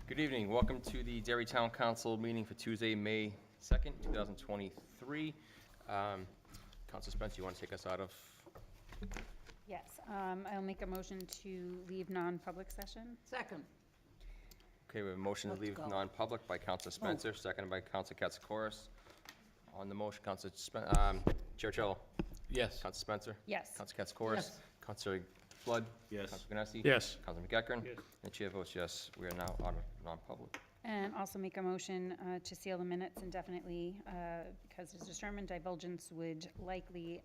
Good evening. Welcome to the Derry Town Council meeting for Tuesday, May 2nd, 2023. Councilor Spencer, you want to take us out of? Yes, I'll make a motion to leave non-public session. Second. Okay, we have a motion to Let's leave go. non-public by Councilor Spencer, seconded by Councilor Katsoukaris. On the motion, Councilor Churchill. Yes. Councilor Spencer. Yes. Councilor Katsoukaris. Yes. Councilor Flood. Yes. Councilor Ganesi. Yes. Councilor McEachern. Yes. And the chair votes yes. We are now out of non-public. And also make a motion to seal the minutes indefinitely because it's determined divulgence would likely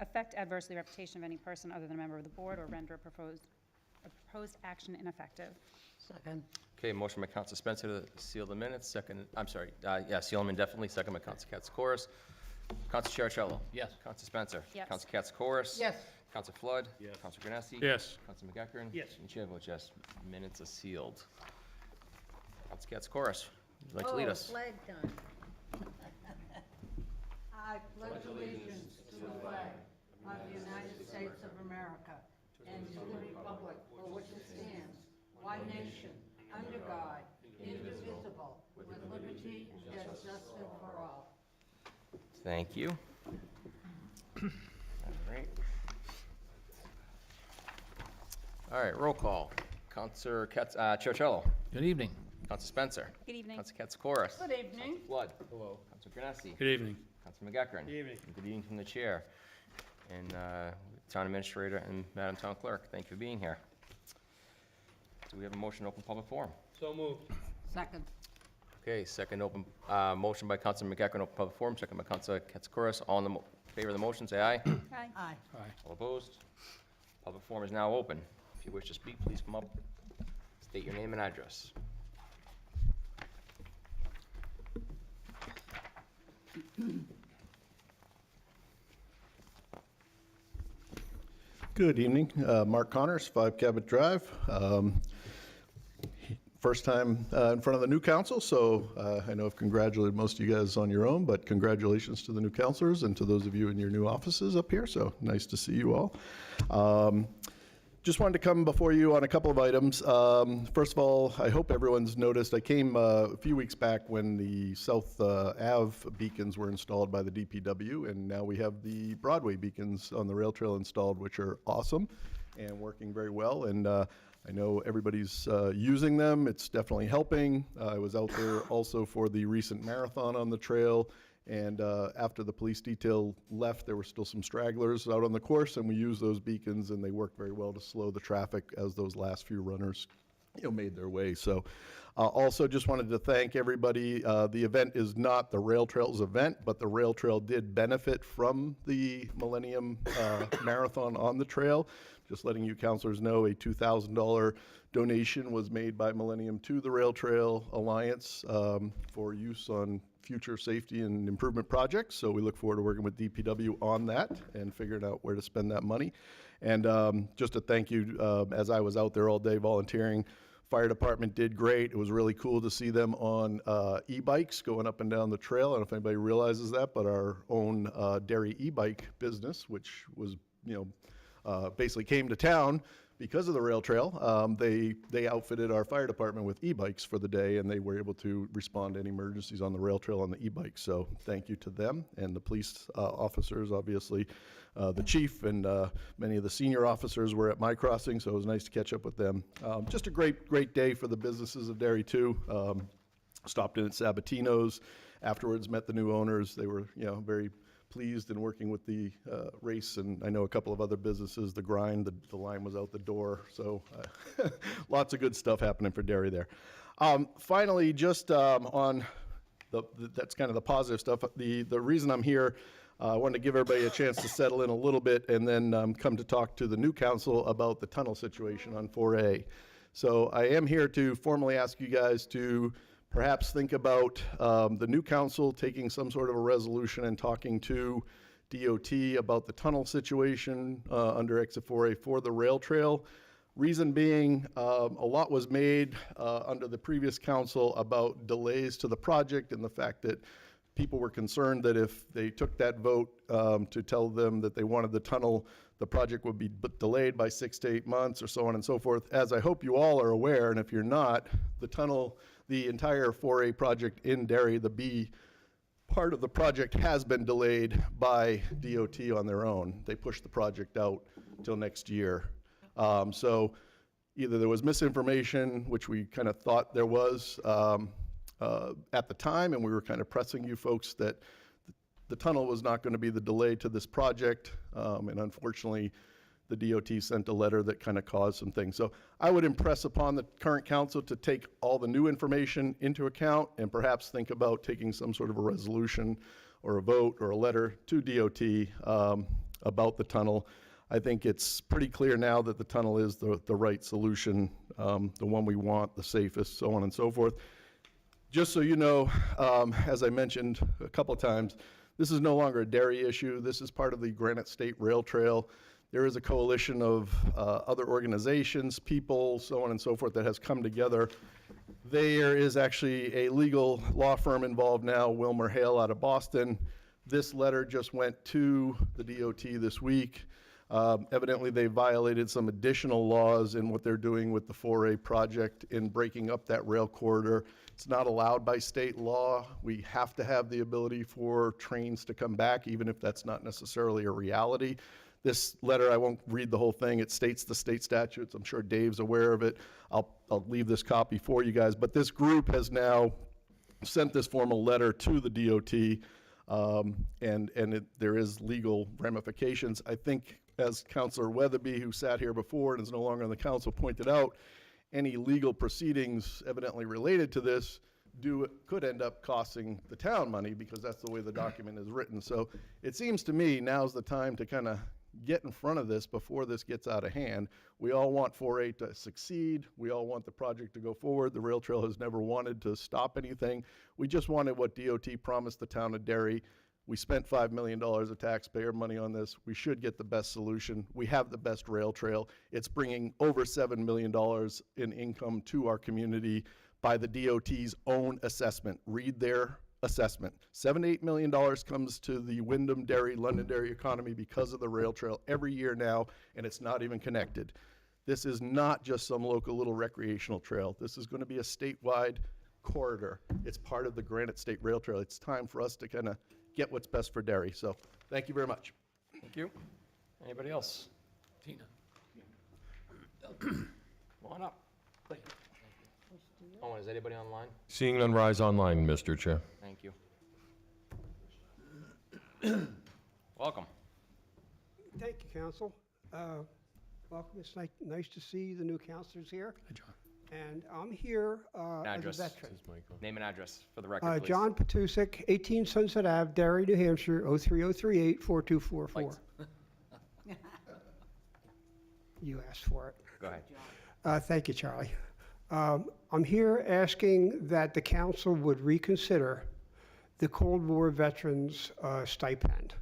affect adversely the reputation of any person other than a member of the board or render a proposed action ineffective. Second. Okay, motion by Councilor Spencer to seal the minutes, seal them indefinitely, second by Councilor Katsoukaris. Councilor Churchill. Yes. Councilor Spencer. Yes. Councilor Katsoukaris. Yes. Councilor Flood. Yes. Councilor Ganesi. Yes. Councilor McEachern. Yes. And the chair votes yes. Minutes are sealed. Councilor Katsoukaris, would you like to lead us? Flag time. I pledge allegiance to the flag of the United States of America and to the republic for which it stands, one nation, under God, indivisible, with liberty and justice for all. Thank you. All right. All right, roll call. Councilor Churchill. Good evening. Councilor Spencer. Good evening. Councilor Katsoukaris. Good evening. Councilor Flood. Hello. Councilor Ganesi. Good evening. Councilor McEachern. Good evening. And good evening from the chair. And Town Administrator and Madam Town Clerk, thank you for being here. Do we have a motion to open public forum? So moved. Second. Okay, second open, motion by Councilor McEachern, open public forum, second by Councilor Katsoukaris. All in the favor of the motion, say aye. Aye. Aye. Aye. All opposed? Public forum is now open. If you wish to speak, please come up, state your name and address. Good evening. Mark Connors, 5 Cabot Drive. First time in front of the new council, so I know I've congratulated most of you guys on your own, but congratulations to the new councilors and to those of you in your new offices up here, so nice to see you all. Just wanted to come before you on a couple of items. First of all, I hope everyone's noticed, I came a few weeks back when the South Ave beacons were installed by the DPW, and now we have the Broadway beacons on the rail trail installed, which are awesome and working very well. And I know everybody's using them. It's definitely helping. I was out there also for the recent marathon on the trail. And after the police detail left, there were still some stragglers out on the course, and we used those beacons, and they worked very well to slow the traffic as those last few runners, made their way. So, also just wanted to thank everybody. The event is not the Rail Trails event, but the Rail Trail did benefit from the Millennium Marathon on the trail. Just letting you councilors know, a $2,000 donation was made by Millennium to the Rail Trail Alliance for use on future safety and improvement projects. So we look forward to working with DPW on that and figuring out where to spend that money. And just a thank you, as I was out there all day volunteering, fire department did great. It was really cool to see them on e-bikes going up and down the trail. I don't know if anybody realizes that, but our own Derry e-bike business, which was, basically came to town because of the rail trail, they outfitted our fire department with e-bikes for the day, and they were able to respond to any emergencies on the rail trail on the e-bikes. So thank you to them and the police officers, obviously. The chief and many of the senior officers were at my crossing, so it was nice to catch up with them. Just a great day for the businesses of Derry too. Stopped in at Sabatino's, afterwards met the new owners. They were, very pleased in working with the race, and I know a couple of other businesses. The grind, the line was out the door, so lots of good stuff happening for Derry there. Finally, just on that's kind of the positive stuff. The reason I'm here, I wanted to give everybody a chance to settle in a little bit, and then come to talk to the new council about the tunnel situation on 4A. So I am here to formally ask you guys to perhaps think about the new council taking some sort of a resolution and talking to DOT about the tunnel situation under Exit 4A for the rail trail. Reason being, a lot was made under the previous council about delays to the project and the fact that people were concerned that if they took that vote to tell them that they wanted the tunnel, the project would be delayed by 6 to 8 months or so on and so forth. As I hope you all are aware, and if you're not, the tunnel, the entire 4A project in Derry, the B part of the project has been delayed by DOT on their own. They pushed the project out till next year. So either there was misinformation, which we kind of thought there was at the time, and we were kind of pressing you folks that the tunnel was not going to be the delay to this project, and unfortunately, the DOT sent a letter that kind of caused some things. So I would impress upon the current council to take all the new information into account and perhaps think about taking some sort of a resolution or a vote or a letter to DOT about the tunnel. I think it's pretty clear now that the tunnel is the right solution, the one we want, the safest, so on and so forth. Just so you know, as I mentioned a couple of times, this is no longer a Derry issue. This is part of the Granite State Rail Trail. There is a coalition of other organizations, people, so on and so forth, that has come together. There is actually a legal law firm involved now, Wilmer Hale out of Boston. This letter just went to the DOT this week. Evidently, they violated some additional laws in what they're doing with the 4A project in breaking up that rail corridor. It's not allowed by state law. We have to have the ability for trains to come back, even if that's not necessarily a reality. This letter, I won't read the whole thing. It states the state statutes. I'm sure Dave's aware of it. I'll leave this copy for you guys. But this group has now sent this formal letter to the DOT, and there is legal ramifications. I think, as Councilor Weatherby, who sat here before and is no longer on the council, pointed out, any legal proceedings evidently related to this could end up costing the town money, because that's the way the document is written. So it seems to me now's the time to kind of get in front of this before this gets out of hand. We all want 4A to succeed. We all want the project to go forward. The rail trail has never wanted to stop anything. We just wanted what DOT promised the town of Derry. We spent $5 million of taxpayer money on this. We should get the best solution. We have the best rail trail. It's bringing over $7 million in income to our community by the DOT's own assessment. Read their assessment. $7 to $8 million comes to the Wyndham, Derry, Londonderry economy because of the rail trail every year now, and it's not even connected. This is not just some local little recreational trail. This is going to be a statewide corridor. It's part of the Granite State Rail Trail. It's time for us to kind of get what's best for Derry. So thank you very much. Thank you. Anybody else? Tina. Come on up. Oh, is anybody online? Seeing none, rise online, Mr. Chair. Thank you. Welcome. Thank you, Council. Welcome. It's nice to see the new councilors here. Hi, John. And I'm here as Address. a veteran. Name and address for the record, please. John Patusik, 18 Sunset Ave, Derry, New Hampshire, 03038 4244. Lights. You asked for it. Go ahead. Thank you, Charlie. I'm here asking that the council would reconsider the Cold War veterans stipend.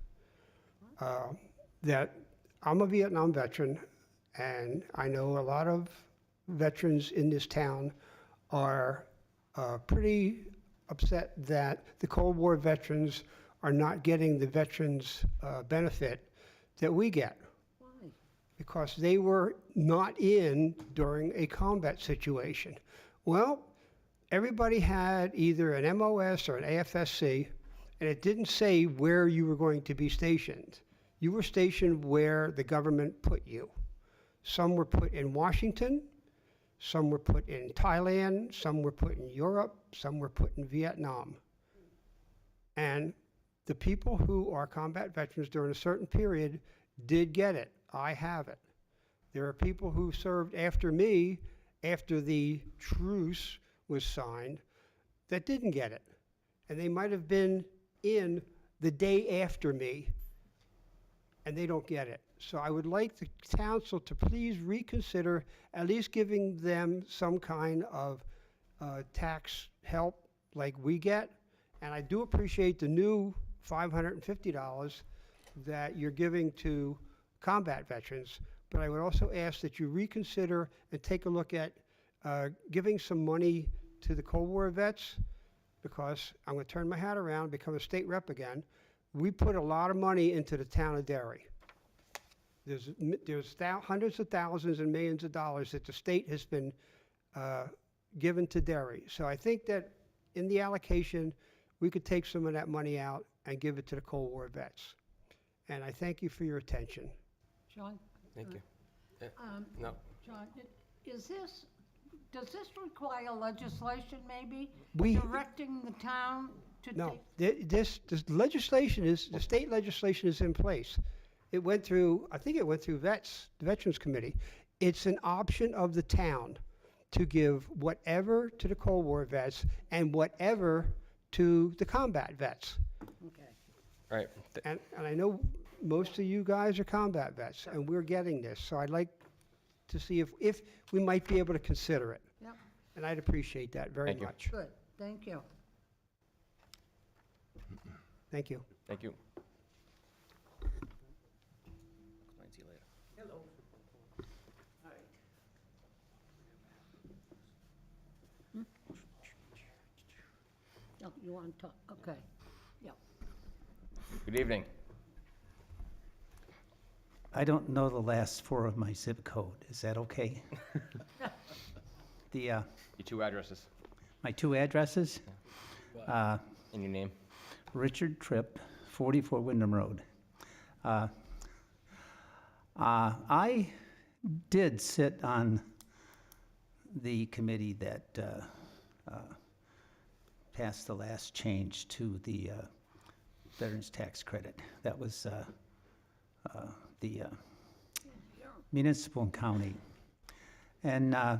That I'm a Vietnam veteran, and I know a lot of veterans in this town are pretty upset that the Cold War veterans are not getting the veterans benefit that we get. Why? Because they were not in during a combat situation. Well, everybody had either an MOS or an AFSC, and it didn't say where you were going to be stationed. You were stationed where the government put you. Some were put in Washington, some were put in Thailand, some were put in Europe, some were put in Vietnam. And the people who are combat veterans during a certain period did get it. I have it. There are people who served after me, after the truce was signed, that didn't get it. And they might have been in the day after me, and they don't get it. So I would like the council to please reconsider at least giving them some kind of tax help like we get. And I do appreciate the new $550 that you're giving to combat veterans, but I would also ask that you reconsider and take a look at giving some money to the Cold War vets, because I'm going to turn my hat around, become a state rep again. We put a lot of money into the town of Derry. There's hundreds of thousands and millions of dollars that the state has been given to Derry. So I think that in the allocation, we could take some of that money out and give it to the Cold War vets. And I thank you for your attention. John? Thank you. No, John, does this require legislation maybe? We- Directing the town to No, take? this legislation is, the state legislation is in place. It went through, I think it went through the Veterans Committee. It's an option of the town to give whatever to the Cold War vets and whatever to the combat vets. Okay. all right. And I know most of you guys are combat vets, and we're getting this, so I'd like to see if we might be able to consider it. Yep, And I'd appreciate that very Thank you. much. good, thank you. Thank you. Thank you. Explain to you later. Oh, you want to talk, okay, yep. Good evening. I don't know the last four of my zip code. Is that okay? Your two addresses My two addresses, and your name. Richard Tripp, 44 Wyndham Road. I did sit on the committee that passed the last change to the veterans tax credit. That was the municipal and county. And I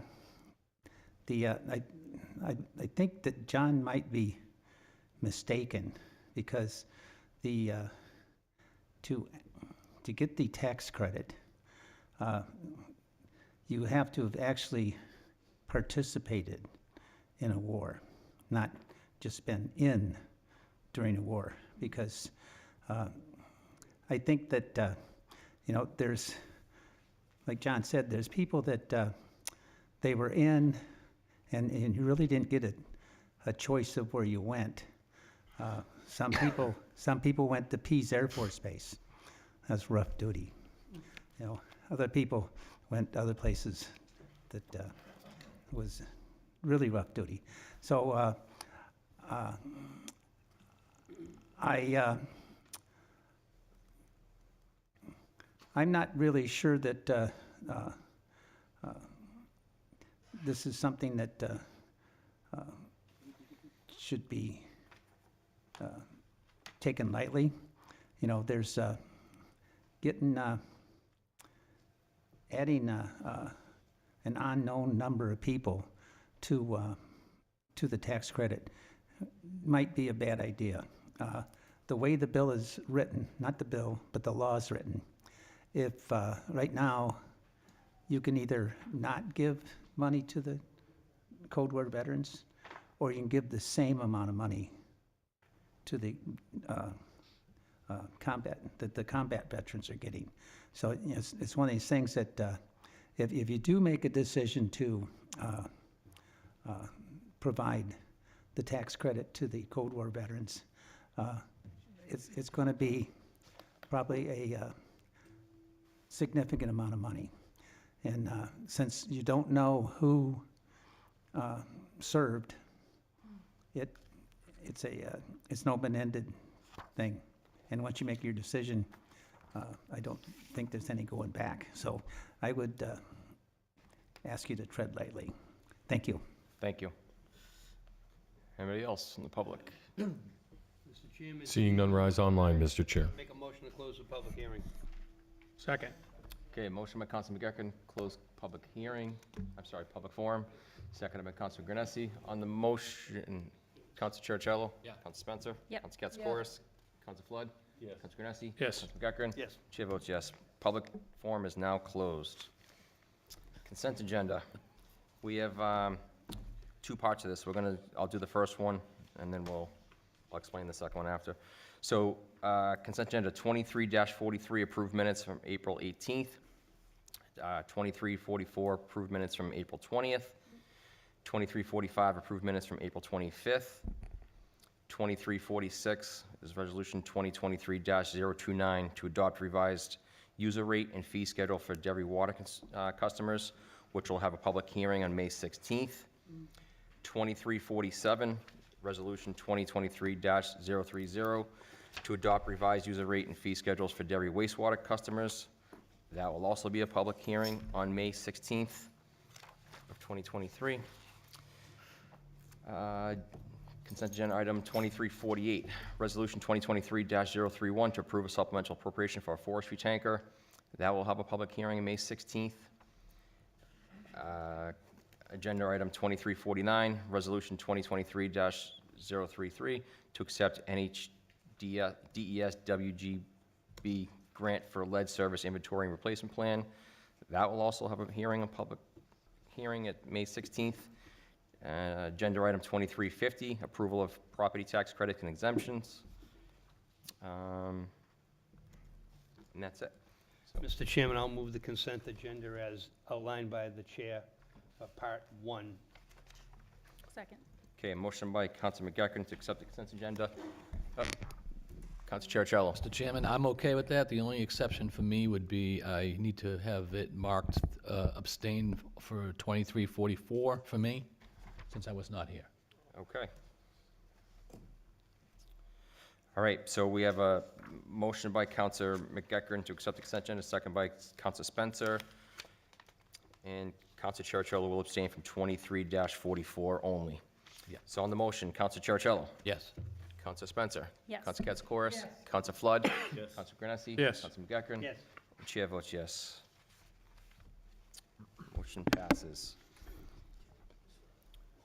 think that John might be mistaken, because the to get the tax credit, you have to have actually participated in a war, not just been in during a war, because I think that there's, like John said, there's people that they were in, and you really didn't get a choice of where you went. Some people went to Pease Air Force Base. That's rough duty. Other people went other places that was really rough duty. So I'm not really sure that this is something that should be taken lightly. There's adding an unknown number of people to the tax credit might be a bad idea. The way the bill is written, not the bill, but the law is written, if right now you can either not give money to the Cold War veterans, or you can give the same amount of money to the combat veterans are getting. So it's one of these things that if you do make a decision to provide the tax credit to the Cold War veterans, it's going to be probably a significant amount of money. And since you don't know who served, it's an open-ended thing. And once you make your decision, I don't think there's any going back. So I would ask you to tread lightly. Thank you. Thank you. Anybody else in the public? Mr. Chairman, Seeing none, rise online, Mr. Chair. make a motion to close the public hearing. Second. Okay, motion by Council McGurkin, close public forum. Seconded by Council Granessi. On the motion, Council Churchill. Yeah. Council Spencer. Yep. Council Katsakoris. Council Flood. Yes. Council Granessi. Yes. Council McGurkin. Yes. Chair votes yes. Public forum is now closed. Consent agenda. We have two parts of this. I'll do the first one, and then I'll explain the second one after. So consent agenda 23-43, approved minutes from April 18th. 23-44, approved minutes from April 20th. 23-45, approved minutes from April 25th. 2346 is Resolution 2023-029 to adopt revised user rate and fee schedule for Derry water customers, which will have a public hearing on May 16th. 2347, Resolution 2023-030 to adopt revised user rate and fee schedules for Derry wastewater customers. That will also be a public hearing on May 16th of 2023. Consent agenda item 2348, Resolution 2023-031 to approve a supplemental appropriation for a forestry tanker. That will have a public hearing on May 16th. Agenda item 2349, Resolution 2023-033 to accept DES WGB grant for lead service inventory and replacement plan. That will also have a hearing, a public hearing at May 16th. Agenda item 2350, approval of property tax credits and exemptions. And that's it. Mr. Chairman, I'll move the consent agenda as outlined by the chair for Part 1. Second. Okay, a motion by Council McEachern to accept the consent agenda. Council Chercello. Mr. Chairman, I'm okay with that. The only exception for me would be I need to have it marked abstain for 2344 for me, since I was not here. Okay. All right, so we have a motion by Councilor McEachern to accept the consent agenda, second by Councilor Spencer. And Councilor Chercello will abstain from 23-44 only. Yeah. So on the motion, Councilor Chercello. Yes. Councilor Spencer. Yes. Councilor Katsoukaris. Councilor Flood. Yes. Councilor Granessi. Yes. Councilor McEachern. Yes. Chair votes yes. Motion passes.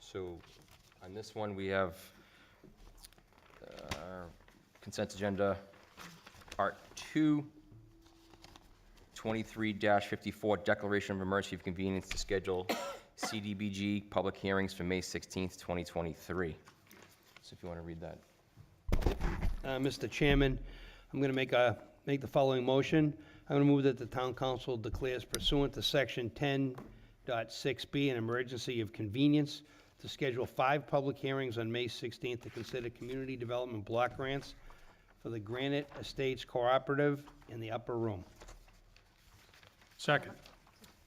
So on this one, we have consent agenda, Part 2, 23-54, declaration of emergency of convenience to schedule CDBG public hearings for May 16th, 2023. So if you want to read that. Mr. Chairman, I'm going to make the following motion. I'm going to move that the town council declares pursuant to section 10.6B an emergency of convenience to schedule 5 public hearings on May 16th to consider community development block grants for the Granite Estates Cooperative in the upper room. Second.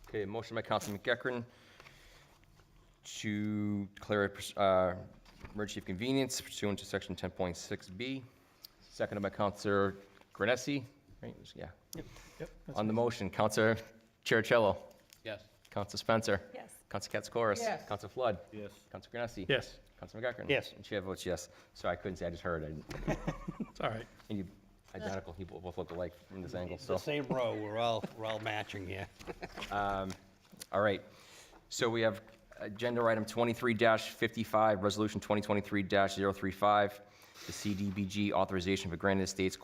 Okay, a motion by Councilor McEachern to declare emergency of convenience pursuant to section 10.6B, seconded by Councilor Granessi, right? Yeah. Yep. On the motion, Councilor Chercello. Yes. Councilor Spencer. Yes. Councilor Katsoukaris. Yes. Councilor Flood. Yes. Councilor Granessi. Yes. Councilor McEachern. Yes. And chair votes yes. Sorry, I couldn't say, I just heard. It's all right. And you, identical, you both look alike from this angle, It's so. the same row, we're all matching here. All right, so we have agenda item 23-55, resolution 2023-035, the CDBG authorization for Granite Estates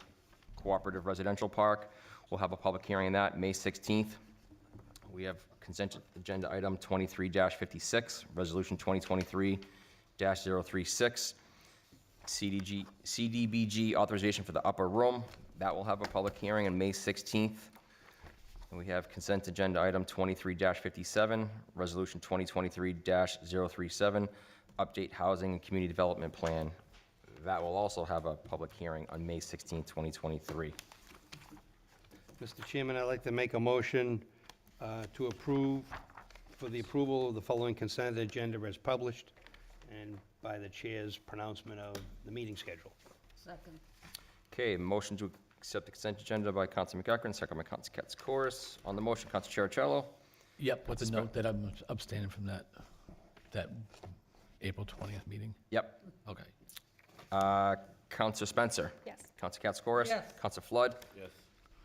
Cooperative Residential Park. We'll have a public hearing on that, May 16th. We have consent agenda item 23-56, resolution 2023-036, CDBG authorization for the upper room. That will have a public hearing on May 16th. And we have consent agenda item 23-57, resolution 2023-037, update housing and community development plan. That will also have a public hearing on May 16th, 2023. Mr. Chairman, I'd like to make a motion to approve, for the approval of the following consent agenda as published and by the chair's pronouncement of the meeting schedule. Second. Okay, motion to accept the consent agenda by Council McEachern, second by Council Katsoukaris. On the motion, Council Chercello. Yep, with the note that I'm abstaining from that April 20th meeting. Yep. Okay. Council Spencer. Yes. Council Katsoukaris. Yes. Council Flood. Yes.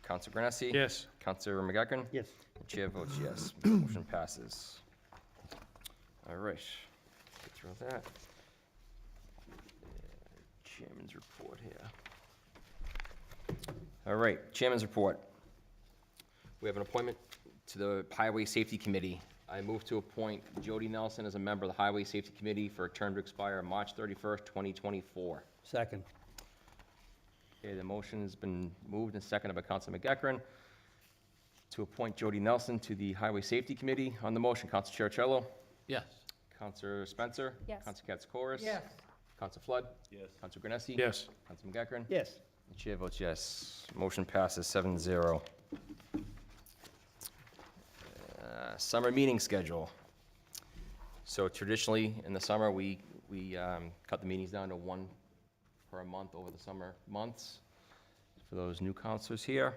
Council Granessi. Yes. Councilor McEachern. Yes. The chair votes yes. Motion passes. All right, get through that. Chairman's report here. All right, Chairman's report. We have an appointment to the Highway Safety Committee. I move to appoint Jody Nelson as a member of the Highway Safety Committee for a term to expire March 31st, 2024. Second. Okay, the motion has been moved and seconded by Councilor McEachern to appoint Jody Nelson to the Highway Safety Committee. On the motion, Councilor Chercello. Yes. Councilor Spencer. Yes. Councilor Katsoukaris. Yes. Counsel Flood? Yes. Counsel Granessi? Yes. Counsel McEachran? Yes. The chair votes yes. Motion passes 7-0. Summer meeting schedule. So traditionally, in the summer, we cut the meetings down to one per month over the summer months. For those new counselors here.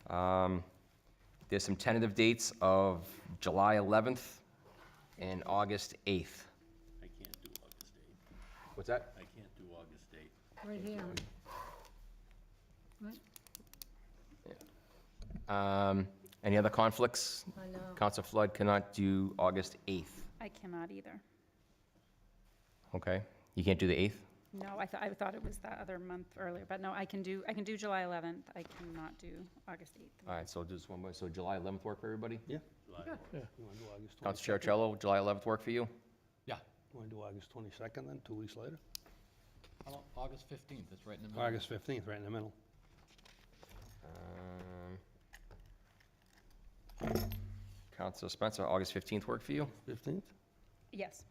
There's some tentative dates of July 11th and August 8th. I can't do August 8th. What's that? I can't do August 8th. Right here. Any other conflicts? I know. Counsel Flood cannot do August 8th. I cannot either. Okay, you can't do the 8th? No, I thought it was that other month earlier, but no, I can do July 11th. I cannot do August 8th. All right, so just one more, so July 11th work for everybody? Yeah. Yeah. You want to do August 22nd? Counsel Chercello, July 11th work for you? Yeah. You want to do August 22nd then, 2 weeks later? How about August 15th, that's right in the middle. August 15th, right in the middle. Counsel Spencer, August 15th work for you? 15th? Yes.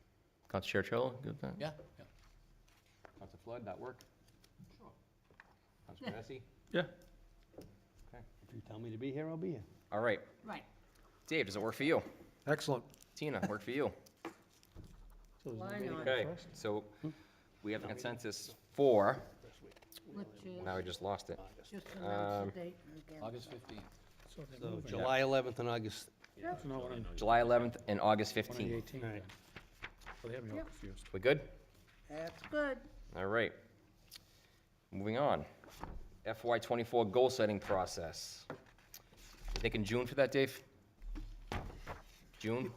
Counsel Chercello, good with that? Yeah, yeah. Counsel Flood, that work? Sure. Counsel Granessi? Yeah. If you tell me to be here, I'll be here. All right. Right. Dave, does it work for you? Excellent. Tina, work for you? Why not? Okay, so we have a consensus for, Which is, now we just lost it. just announce the date again. August 15th. So July 11th and August, July 11th and August 15th. 2018. all right. Well, they have me all confused. We good? That's good. All right. Moving on. FY '24 goal setting process. You thinking June for that, Dave? June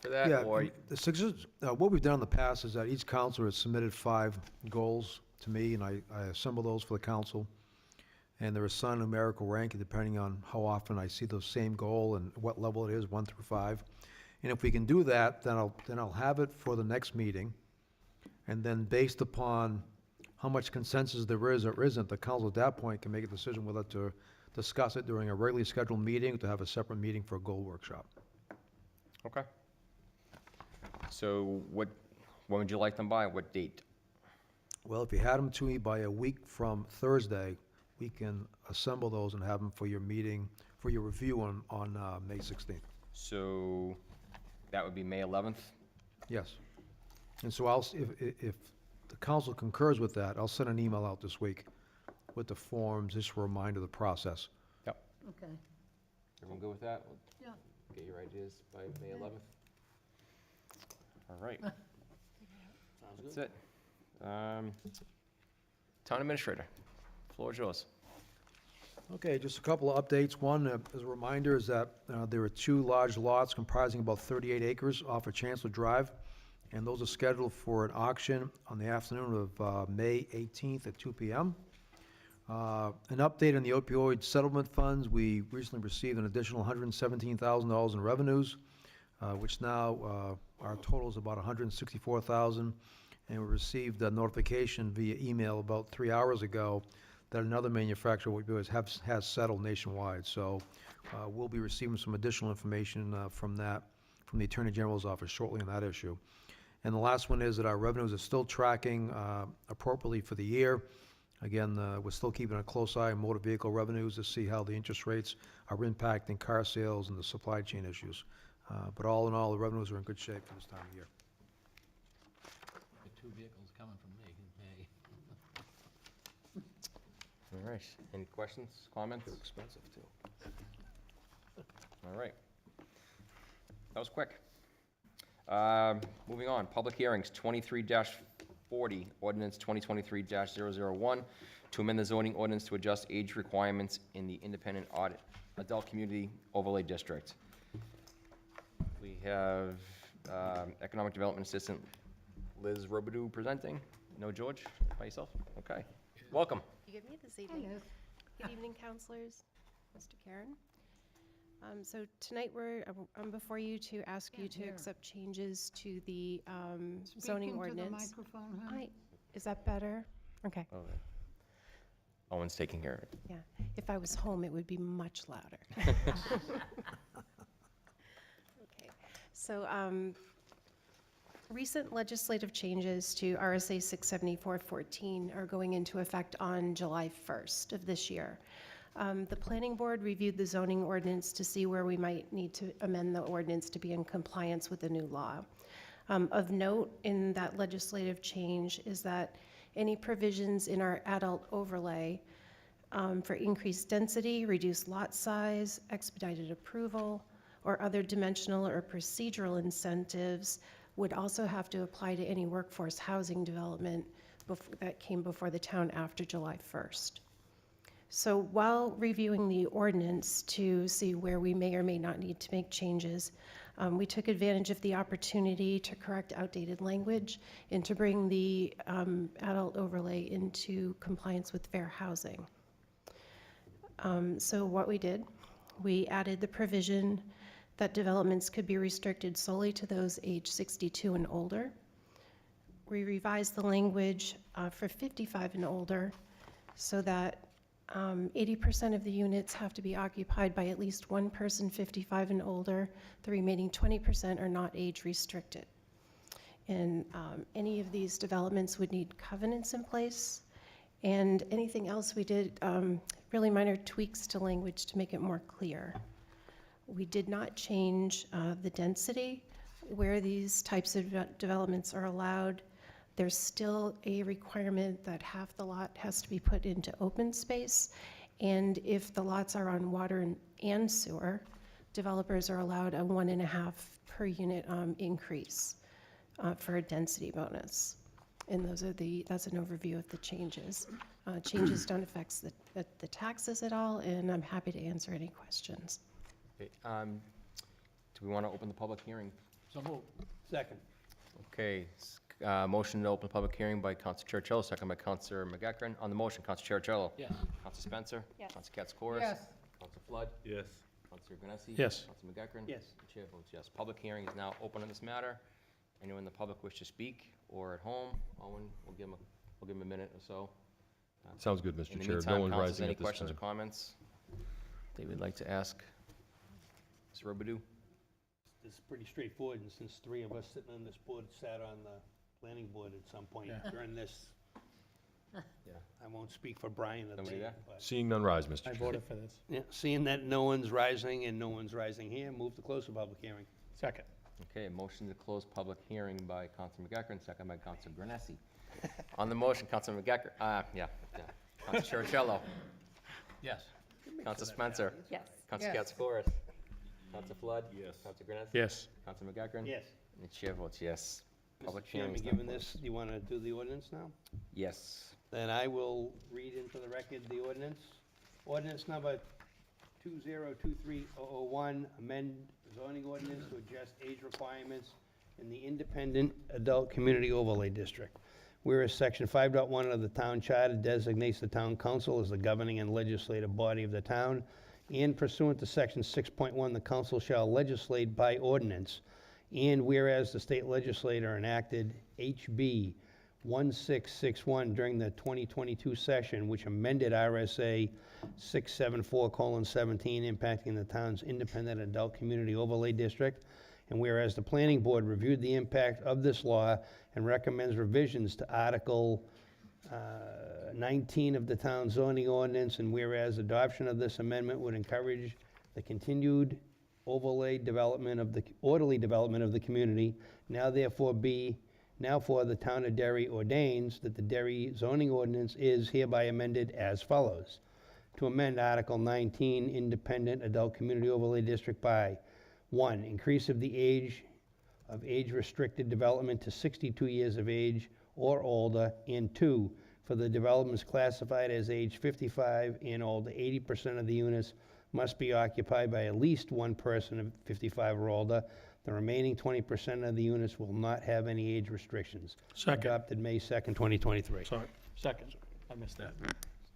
for that? Yeah, Or, the success, what we've done in the past is that each counselor has submitted 5 goals to me, and I assemble those for the council. And they're assigned numerical ranking depending on how often I see the same goal and what level it is, 1 through 5. And if we can do that, then I'll have it for the next meeting. And then based upon how much consensus there is or isn't, the council at that point can make a decision whether to discuss it during a regularly scheduled meeting, or to have a separate meeting for a goal workshop. okay. So when would you like them by? What date? Well, if you had them to me by a week from Thursday, we can assemble those and have them for your meeting, for your review on May 16th. So that would be May 11th? Yes. And so if the council concurs with that, I'll send an email out this week with the forms, just a reminder of the process. Yep. Okay. Everyone good with that? We'll Yeah. get your ideas by May 11th? All right. That's it. Town administrator, floor is yours. Okay, just a couple of updates. One, as a reminder, is that there are 2 large lots comprising about 38 acres off of Chancellor Drive, and those are scheduled for an auction on the afternoon of May 18th at 2 p.m. An update on the opioid settlement funds. We recently received an additional $117,000 in revenues, which now our total is about $164,000. And we received a notification via email about 3 hours ago that another manufacturer has settled nationwide. So we'll be receiving some additional information from the Attorney General's office shortly on that issue. And the last one is that our revenues are still tracking appropriately for the year. Again, we're still keeping a close eye on motor vehicle revenues to see how the interest rates are impacting car sales and the supply chain issues. But all in all, the revenues are in good shape for this time of year. The 2 vehicles coming from me, hey. All right, any questions, comments? They're expensive, too. All right. That was quick. Moving on, public hearings, 23-40, ordinance 2023-001, to amend the zoning ordinance to adjust age requirements in the independent adult community overlay district. We have Economic Development Assistant Liz Robidoux presenting. No George, by yourself? Okay, welcome. You give me this evening. Good evening, councilors, Mr. Karen. So tonight I'm before you to ask you to accept changes to the zoning ordinance. Speak into the microphone, honey. Is that better? Okay, Okay. Owen's taking care of it. yeah. If I was home, it would be much louder. Okay, so recent legislative changes to RSA 674-14 are going into effect on July 1st of this year. The planning board reviewed the zoning ordinance to see where we might need to amend the ordinance to be in compliance with the new law. Of note in that legislative change is that any provisions in our adult overlay for increased density, reduced lot size, expedited approval, or other dimensional or procedural incentives would also have to apply to any workforce housing development that came before the town after July 1st. So while reviewing the ordinance to see where we may or may not need to make changes, we took advantage of the opportunity to correct outdated language and to bring the adult overlay into compliance with fair housing. So what we did, we added the provision that developments could be restricted solely to those age 62 and older. We revised the language for 55 and older so that 80% of the units have to be occupied by at least one person 55 and older. The remaining 20% are not age restricted. And any of these developments would need covenants in place. And anything else we did, really minor tweaks to language to make it more clear. We did not change the density where these types of developments are allowed. There's still a requirement that half the lot has to be put into open space. And if the lots are on water and sewer, developers are allowed a 1.5 per unit increase for a density bonus. And that's an overview of the changes. Changes don't affect the taxes at all, and I'm happy to answer any questions. Okay, do we want to open the public hearing? So moved. Second. Okay, motion to open the public hearing by Council Churchill, second by Councilor McEachran. On the motion, Council Churchill. Yes. Council Spencer. Yes. Council Katz-Corris. Yes. Council Flood. Yes. Councilor Granessi. Yes. Council McEachran. Yes. The chair votes yes. Public hearing is now open on this matter. Anyone in the public wish to speak or at home? Owen, we'll give him a minute or so. Sounds good, In Mr. the Chair. No meantime, one councilors, rising any at this questions or time. comments they would like to ask? Mr. Robidoux? It's pretty straightforward, and since three of us sitting on this board sat on the planning board at some point Yeah. during this, Yeah. I won't speak for Brian or Somebody Dave, there? but, Seeing none rise, Mr. I Chair. voted for this. yeah, seeing that no one's rising and no one's rising here, move to close the public hearing. Second. Okay, motion to close public hearing by Councilor McEachran, second by Councilor Granessi. On the motion, Councilor McEachran, Councilor Churchill. Yes. Councilor Spencer. Yes. Councilor Yes. Katz-Corris. Councilor Flood. Yes. Councilor Granessi. Yes. Councilor McEachran. Yes. And the chair votes yes. Public Mr. hearing Chairman, is now given closed. this, you want to do the ordinance now? Yes. Then I will read into the record the ordinance. Ordinance number 2023-001, amend zoning ordinance to adjust age requirements in the Independent Adult Community Overlay District. Whereas Section 5.1 of the Town Charter designates the Town Council as the governing and legislative body of the town, and pursuant to Section 6.1, the council shall legislate by ordinance. And whereas the state legislature enacted HB 1661 during the 2022 session, which amended RSA 674:17, impacting the town's independent adult community overlay district. And whereas the planning board reviewed the impact of this law and recommends revisions to Article 19 of the town zoning ordinance, and whereas adoption of this amendment would encourage the continued orderly development of the community, now therefore the town of Derry ordains that the Derry zoning ordinance is hereby amended as follows. To amend Article 19, Independent Adult Community Overlay District by 1, increase of the age of age-restricted development to 62 years of age or older, and 2, for the developments classified as age 55 and older, 80% of the units must be occupied by at least one person of 55 or older. The remaining 20% of the units will not have any age restrictions. Second. Adopted May 2nd, 2023. Sorry. Second. I missed that.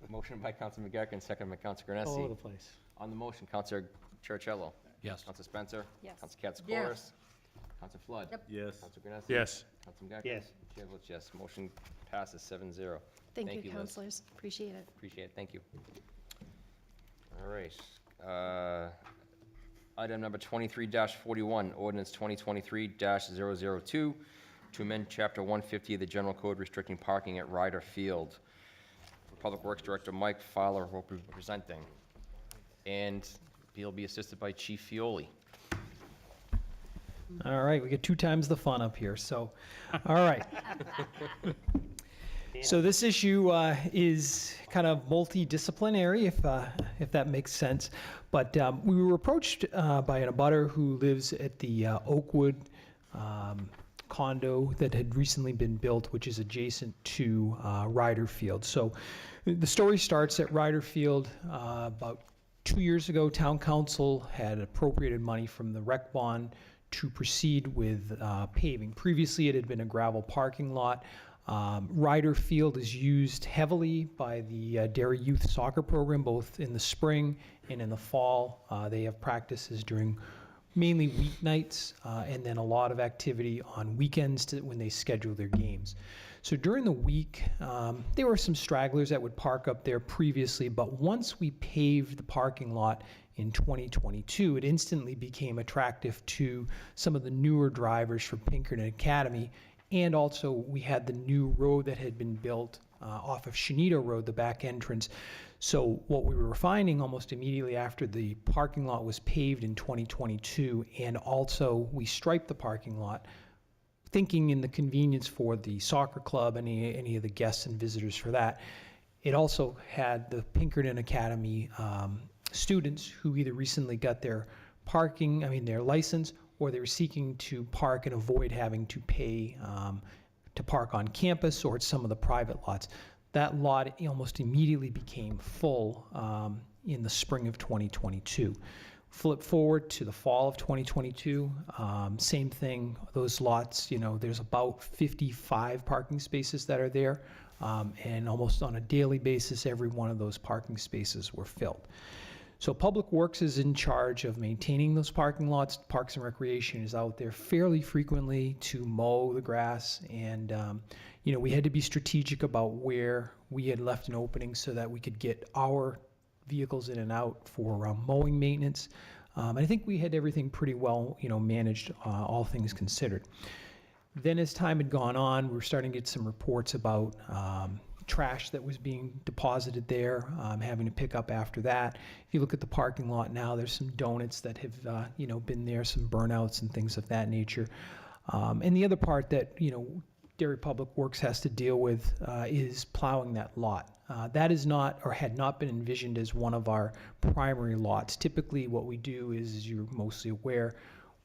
Motion by Councilor McEachran, second by Councilor All over the Granessi. place. On the motion, Councilor Churchill. Yes. Councilor Spencer. Yes. Councilor Katz-Corris. Yes. Councilor Flood. Yep. Yes. Councilor Granessi. Yes. Councilor McEachran. Yes. Chair votes yes. Motion passes 7-0. Thank you, Liz. councilors. Appreciate it. Appreciate it, thank you. All right. Item number 23-41, ordinance 2023-002, to amend Chapter 150 of the General Code restricting parking at Ryder Field. Public Works Director Mike Fowler will be presenting, and he'll be assisted by Chief Fioli. All right, we get 2 times the fun up here, so, all right. So this issue is kind of multidisciplinary, if that makes sense. But we were approached by an abutter who lives at the Oakwood condo that had recently been built, which is adjacent to Ryder Field. So the story starts at Ryder Field. About 2 years ago, Town Council had appropriated money from the rec bond to proceed with paving. Previously, it had been a gravel parking lot. Ryder Field is used heavily by the Derry Youth Soccer Program, both in the spring and in the fall. They have practices during mainly weeknights, and then a lot of activity on weekends when they schedule their games. So during the week, there were some stragglers that would park up there previously, but once we paved the parking lot in 2022, it instantly became attractive to some of the newer drivers for Pinkerton Academy. And also, we had the new road that had been built off of Shanito Road, the back entrance. So what we were finding almost immediately after the parking lot was paved in 2022, and also we striped the parking lot, thinking in the convenience for the soccer club, any of the guests and visitors for that. It also had the Pinkerton Academy students who either recently got their their license, or they were seeking to park and avoid having to pay to park on campus or at some of the private lots. That lot almost immediately became full in the spring of 2022. Flip forward to the fall of 2022, same thing. Those lots, there's about 55 parking spaces that are there, and almost on a daily basis, every one of those parking spaces were filled. So Public Works is in charge of maintaining those parking lots. Parks and Recreation is out there fairly frequently to mow the grass, and we had to be strategic about where we had left an opening so that we could get our vehicles in and out for mowing maintenance. And I think we had everything pretty well, managed, all things considered. Then as time had gone on, we were starting to get some reports about trash that was being deposited there, having to pick up after that. If you look at the parking lot now, there's some donuts that have, been there, some burnouts and things of that nature. And the other part that, Derry Public Works has to deal with is plowing that lot. That is not, or had not been envisioned as one of our primary lots. Typically what we do is, as you're mostly aware,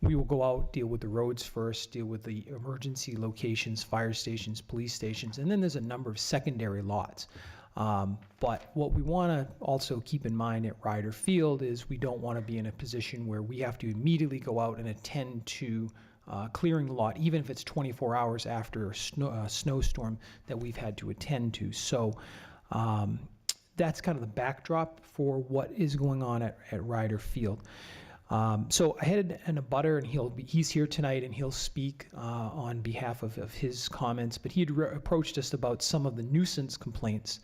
we will go out, deal with the roads first, deal with the emergency locations, fire stations, police stations, and then there's a number of secondary lots. But what we want to also keep in mind at Ryder Field is we don't want to be in a position where we have to immediately go out and attend to clearing the lot, even if it's 24 hours after a snowstorm that we've had to attend to. So that's kind of the backdrop for what is going on at Ryder Field. So I had an abutter, and he's here tonight, and he'll speak on behalf of his comments, but he had approached us about some of the nuisance complaints,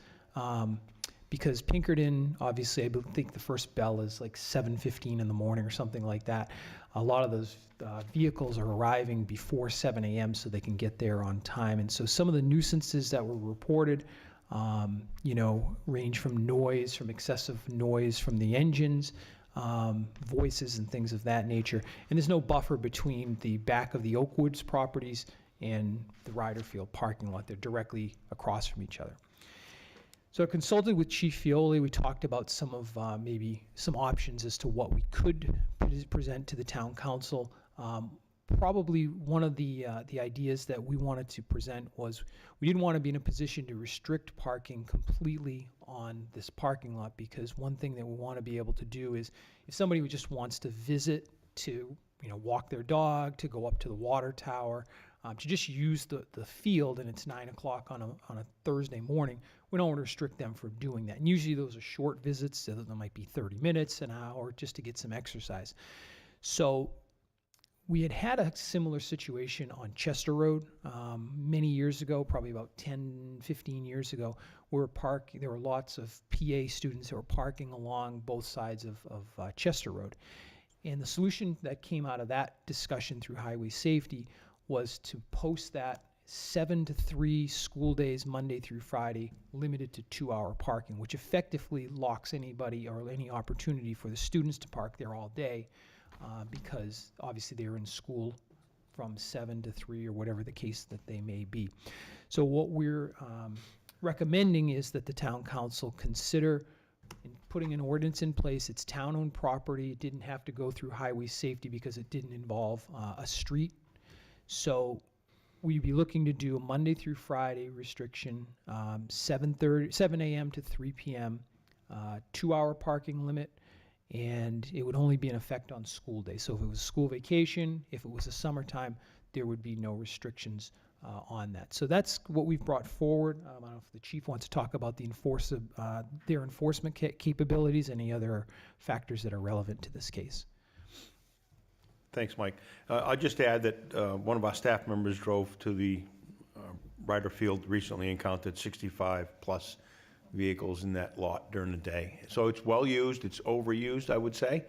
because Pinkerton, obviously, I think the first bell is like 7:15 in the morning or something like that. A lot of those vehicles are arriving before 7 a.m. so they can get there on time, and so some of the nuisances that were reported, range from noise, from excessive noise from the engines, voices and things of that nature. And there's no buffer between the back of the Oakwoods properties and the Ryder Field parking lot. They're directly across from each other. So I consulted with Chief Fioli. We talked about some of maybe some options as to what we could present to the town council. Probably one of the ideas that we wanted to present was we didn't want to be in a position to restrict parking completely on this parking lot, because one thing that we want to be able to do is if somebody just wants to visit, to walk their dog, to go up to the water tower, to just use the field, and it's 9 o'clock on a Thursday morning, we don't want to restrict them from doing that. And usually those are short visits, so that might be 30 minutes, an hour, just to get some exercise. So we had a similar situation on Chester Road many years ago, probably about 10, 15 years ago. There were lots of PA students who were parking along both sides of Chester Road. And the solution that came out of that discussion through highway safety was to post that 7 to 3 school days, Monday through Friday, limited to 2-hour parking, which effectively locks anybody or any opportunity for the students to park there all day, because obviously they're in school from 7 to 3 or whatever the case that they may be. So what we're recommending is that the town council consider in putting an ordinance in place. It's town-owned property. It didn't have to go through highway safety because it didn't involve a street. So we'd be looking to do a Monday through Friday restriction, 7 a.m. to 3 p.m., 2-hour parking limit, and it would only be in effect on school days. So if it was school vacation, if it was a summertime, there would be no restrictions on that. So that's what we've brought forward. I don't know if the chief wants to talk about their enforcement capabilities, any other factors that are relevant to this case. Thanks, Mike. I'll just add that one of our staff members drove to the Ryder Field recently, encountered 65-plus vehicles in that lot during the day. So it's well-used, it's overused, I would say.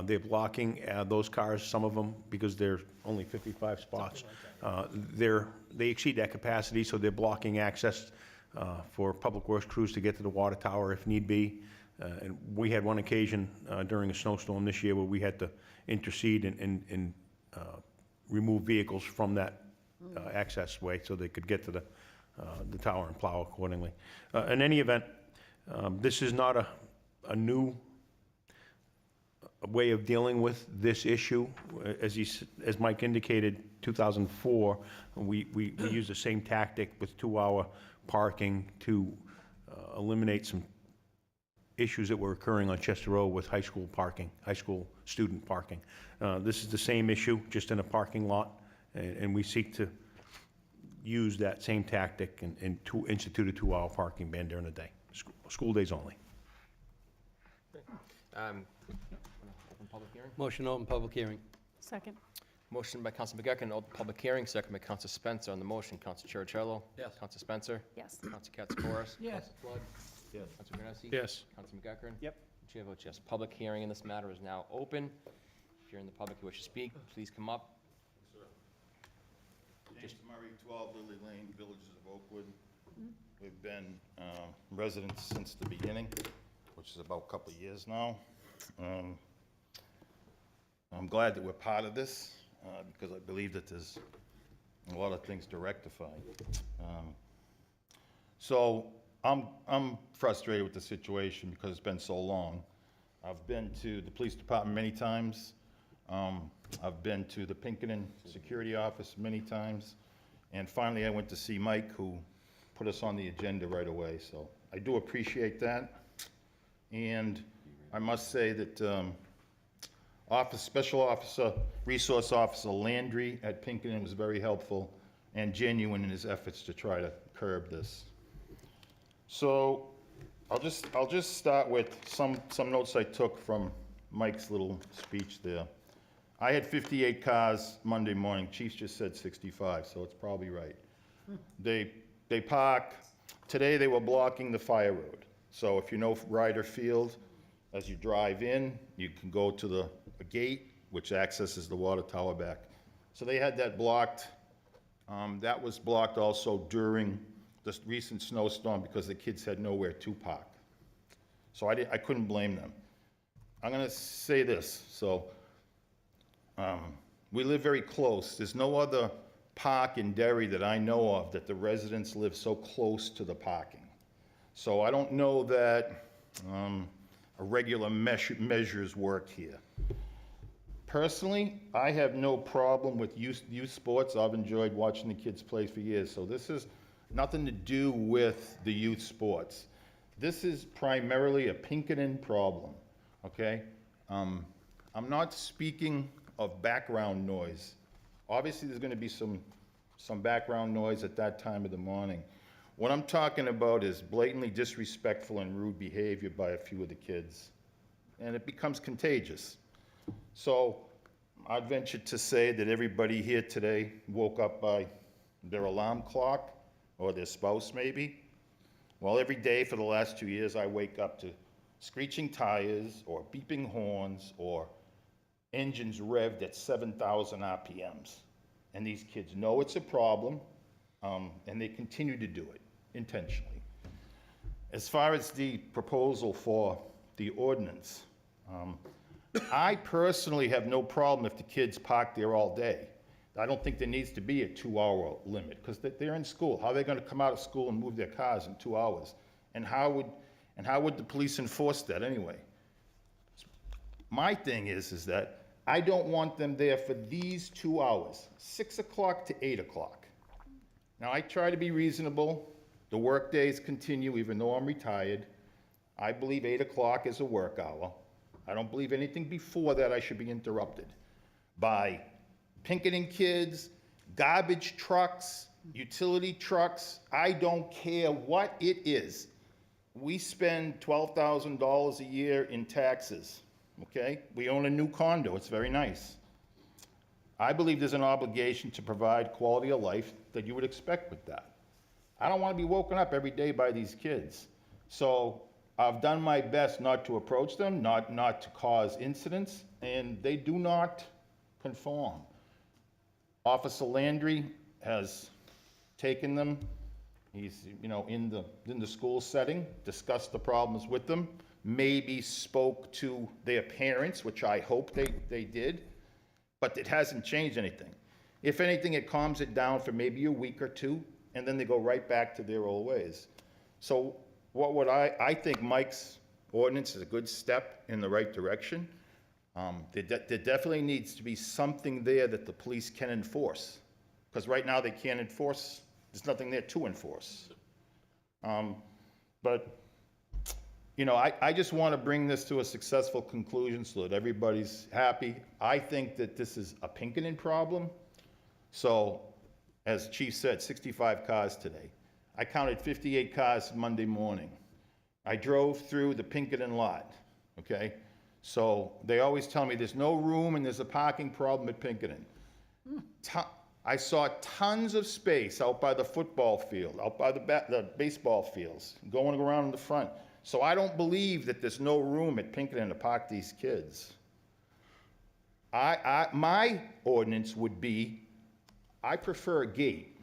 They're blocking those cars, some of them, because they're only 55 spots. They exceed that capacity, so they're blocking access for public works crews to get to the water tower if need be. And we had one occasion during a snowstorm this year where we had to intercede and remove vehicles from that access way so they could get to the tower and plow accordingly. In any event, this is not a new way of dealing with this issue. As Mike indicated, 2004, we used the same tactic with 2-hour parking to eliminate some issues that were occurring on Chester Road with high school student parking. This is the same issue, just in a parking lot, and we seek to use that same tactic and to institute a 2-hour parking ban during the day, school days only. Open public hearing? Motion to open public hearing. Second. Motion by Council McGuckin, open public hearing, second by Council Spencer on the motion. Council Cherichello? Yes. Council Spencer? Yes. Council Katsoukaris? Yes. Flood? Yes. Council Granossi? Yes. Council McGuckin? Yep. Chair votes yes. Public hearing in this matter is now open. If you're in the public who wish to speak, please come up. James Murray, 12 Lily Lane, Villages of Oakwood. We've been residents since the beginning, which is about a couple of years now. I'm glad that we're part of this because I believe that there's a lot of things to rectify. So I'm frustrated with the situation because it's been so long. I've been to the police department many times. I've been to the Pinkerton security office many times. And finally, I went to see Mike, who put us on the agenda right away. So I do appreciate that. And I must say that Special Officer, Resource Officer Landry at Pinkerton was very helpful and genuine in his efforts to try to curb this. So I'll just start with some notes I took from Mike's little speech there. I had 58 cars Monday morning. Chief just said 65, so it's probably right. They park. Today they were blocking the fire road. So if you know Ryder Field, as you drive in, you can go to a gate, which accesses the water tower back. So they had that blocked. That was blocked also during the recent snowstorm because the kids had nowhere to park. So I couldn't blame them. I'm going to say this. So we live very close. There's no other park in Derry that I know of that the residents live so close to the parking. So I don't know that a regular measures worked here. Personally, I have no problem with youth sports. I've enjoyed watching the kids play for years. So this is nothing to do with the youth sports. This is primarily a Pinkerton problem, okay? I'm not speaking of background noise. Obviously, there's going to be some background noise at that time of the morning. What I'm talking about is blatantly disrespectful and rude behavior by a few of the kids, and it becomes contagious. So I'd venture to say that everybody here today woke up by their alarm clock or their spouse maybe. Well, every day for the last 2 years, I wake up to screeching tires or beeping horns or engines revved at 7,000 RPMs. and these kids know it's a problem, and they continue to do it intentionally. As far as the proposal for the ordinance, I personally have no problem if the kids park there all day. I don't think there needs to be a 2-hour limit, because they're in school. How are they gonna come out of school and move their cars in 2 hours? And how would the police enforce that anyway? My thing is that I don't want them there for these 2 hours, 6 o'clock to 8 o'clock. Now, I try to be reasonable. The work days continue, even though I'm retired. I believe 8 o'clock is a work hour. I don't believe anything before that I should be interrupted by picketing kids, garbage trucks, utility trucks. I don't care what it is. We spend $12,000 a year in taxes, okay? We own a new condo, it's very nice. I believe there's an obligation to provide quality of life that you would expect with that. I don't want to be woken up every day by these kids. So I've done my best not to approach them, not to cause incidents, and they do not conform. Officer Landry has taken them. He's, in the school setting, discussed the problems with them, maybe spoke to their parents, which I hope they did, but it hasn't changed anything. If anything, it calms it down for maybe a week or two, and then they go right back to their old ways. So I think Mike's ordinance is a good step in the right direction. There definitely needs to be something there that the police can enforce, because right now they can't enforce. There's nothing there to enforce. But I just want to bring this to a successful conclusion so that everybody's happy. I think that this is a Pinkerton problem. So, as Chief said, 65 cars today. I counted 58 cars Monday morning. I drove through the Pinkerton lot, okay? So they always tell me there's no room and there's a parking problem at Pinkerton. I saw tons of space out by the football field, out by the baseball fields, going around in the front. So I don't believe that there's no room at Pinkerton to park these kids. My ordinance would be, I prefer a gate,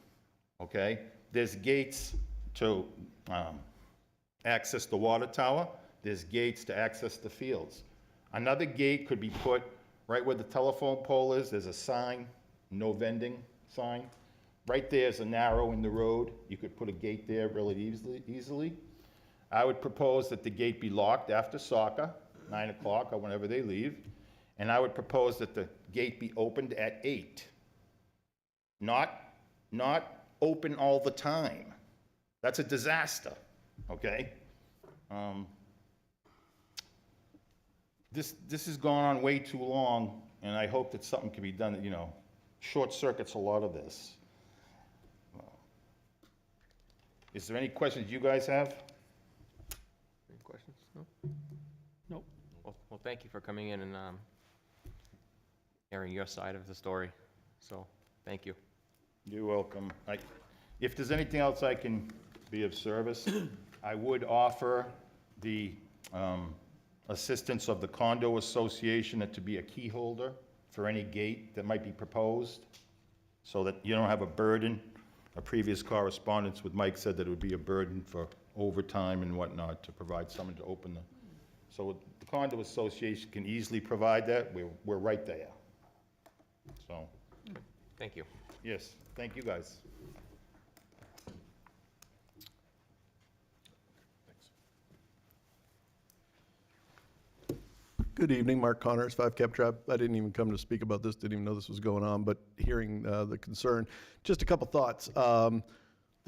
okay? There's gates to access the water tower. There's gates to access the fields. Another gate could be put right where the telephone pole is. There's a sign, no vending sign. Right there's an arrow in the road. You could put a gate there really easily. I would propose that the gate be locked after soccer, 9 o'clock or whenever they leave. And I would propose that the gate be opened at 8. Not open all the time. That's a disaster, okay? This has gone on way too long, and I hope that something can be done that, short circuits a lot of this. Is there any questions you guys have? Any questions? No? Nope. Well, thank you for coming in and airing your side of the story. So, thank you. You're welcome. If there's anything else I can be of service, I would offer the assistance of the condo association to be a key holder for any gate that might be proposed, so that you don't have a burden. A previous correspondence with Mike said that it would be a burden for overtime and whatnot to provide someone to open the. So the condo association can easily provide that. We're right there. So. Thank you. Yes, thank you guys. Good evening, Mark Connors, 5 Cap Trap. I didn't even come to speak about this, didn't even know this was going on, but hearing the concern, just a couple thoughts. The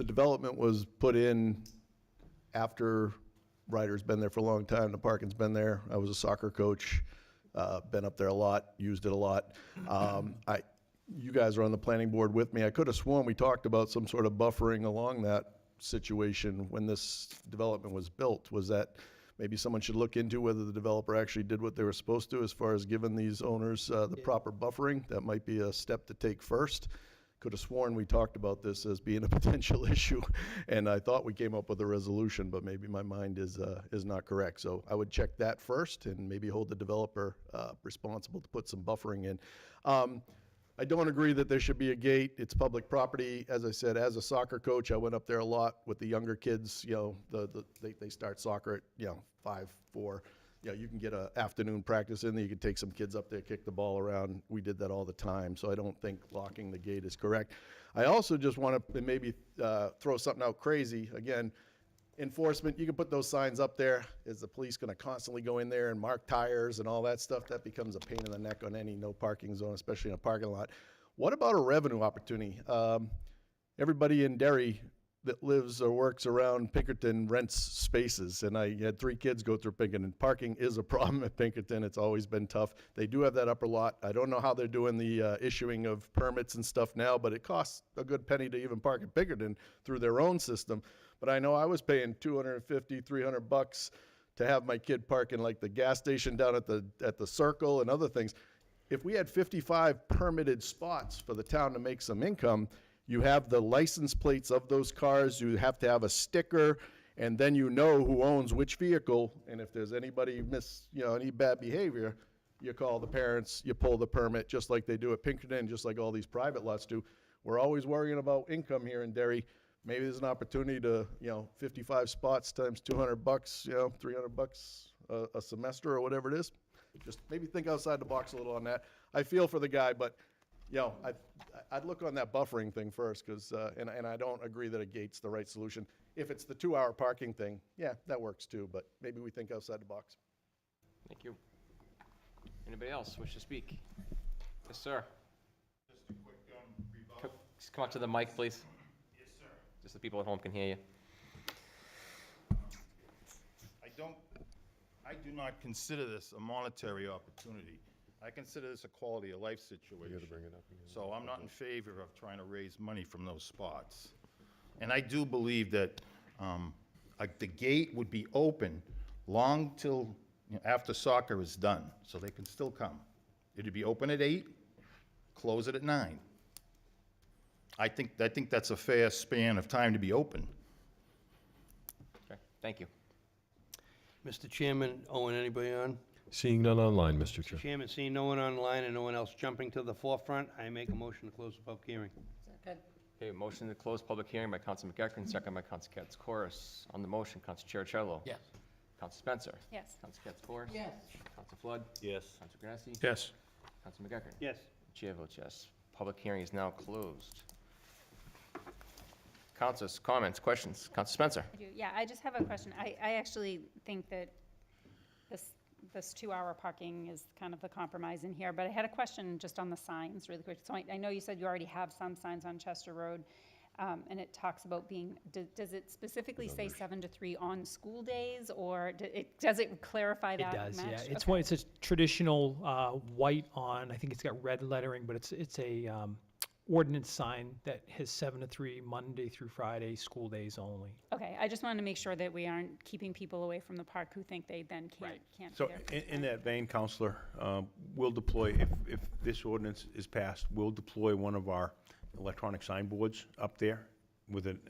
development was put in after Ryder's been there for a long time, the parking's been there. I was a soccer coach, been up there a lot, used it a lot. You guys are on the planning board with me. I could have sworn we talked about some sort of buffering along that situation when this development was built. Was that maybe someone should look into whether the developer actually did what they were supposed to as far as giving these owners the proper buffering? That might be a step to take first. Could have sworn we talked about this as being a potential issue, and I thought we came up with a resolution, but maybe my mind is not correct. So I would check that first and maybe hold the developer responsible to put some buffering in. I don't agree that there should be a gate. It's public property. As I said, as a soccer coach, I went up there a lot with the younger kids. You know, they start soccer at, you know, 5, 4. You know, you can get an afternoon practice in there. You can take some kids up there, kick the ball around. We did that all the time. So I don't think locking the gate is correct. I also just want to maybe throw something out crazy. Again, enforcement, you can put those signs up there. Is the police going to constantly go in there and mark tires and all that stuff? That becomes a pain in the neck on any no parking zone, especially in a parking lot. What about a revenue opportunity? Everybody in Derry that lives or works around Pinkerton rents spaces, and I had 3 kids go through Pinkerton. Parking is a problem at Pinkerton. It's always been tough. They do have that upper lot. I don't know how they're doing the issuing of permits and stuff now, but it costs a good penny to even park at Pinkerton through their own system. But I know I was paying $250, $300 to have my kid park in like the gas station down at the Circle and other things. If we had 55 permitted spots for the town to make some income, you have the license plates of those cars, you have to have a sticker, and then you know who owns which vehicle, and if there's anybody any bad behavior, you call the parents, you pull the permit, just like they do at Pinkerton, just like all these private lots do. We're always worrying about income here in Derry. Maybe there's an opportunity to, 55 spots times $200, $300 a semester or whatever it is. Just maybe think outside the box a little on that. I feel for the guy, but I'd look on that buffering thing first, because and I don't agree that a gate's the right solution. If it's the 2-hour parking thing, yeah, that works too, but maybe we think outside the box. Thank you. Anybody else wish to speak? Yes, sir. Just a quick rebuttal. Just come up to the mic, please. Yes, sir. Just so people at home can hear you. I do not consider this a monetary opportunity. I consider this a quality of life situation. So I'm not in favor of trying to raise money from those spots. And I do believe that the gate would be open long till after soccer is done, so they can still come. It'd be open at 8, close it at 9. I think that's a fair span of time to be open. Okay, thank you. Mr. Chairman, Owen, anybody on? Seeing none online, Mr. Chair. Chairman, seeing no one online and no one else jumping to the forefront, I make a motion to close the public hearing. Second. Okay, motion to close public hearing by Council McEachran, second by Council Katz-Corus. On the motion, Council Cherichello. Yes. Council Spencer. Yes. Council Katz-Corus. Yes. Council Flood. Yes. Council Grassi. Yes. Council McEachran. Yes. Chair votes yes. Public hearing is now closed. Councilors, comments, questions? Council Spencer. I do. Yeah, I just have a question. I actually think that this 2-hour parking is kind of the compromise in here, but I had a question just on the signs really quick. So I know you said you already have some signs on Chester Road, and it talks about being, does it specifically say 7 to 3 on school days, or does it clarify that? It does, much? yeah. It's Okay. it's a traditional white on, I think it's got red lettering, but it's a ordinance sign that has 7 to 3, Monday through Friday, school days only. Okay, I just wanted to make sure that we aren't keeping people away from the park who think they then can't be So there. in that vein, Counselor, we'll deploy, if this ordinance is passed, we'll deploy one of our electronic signboards up there with an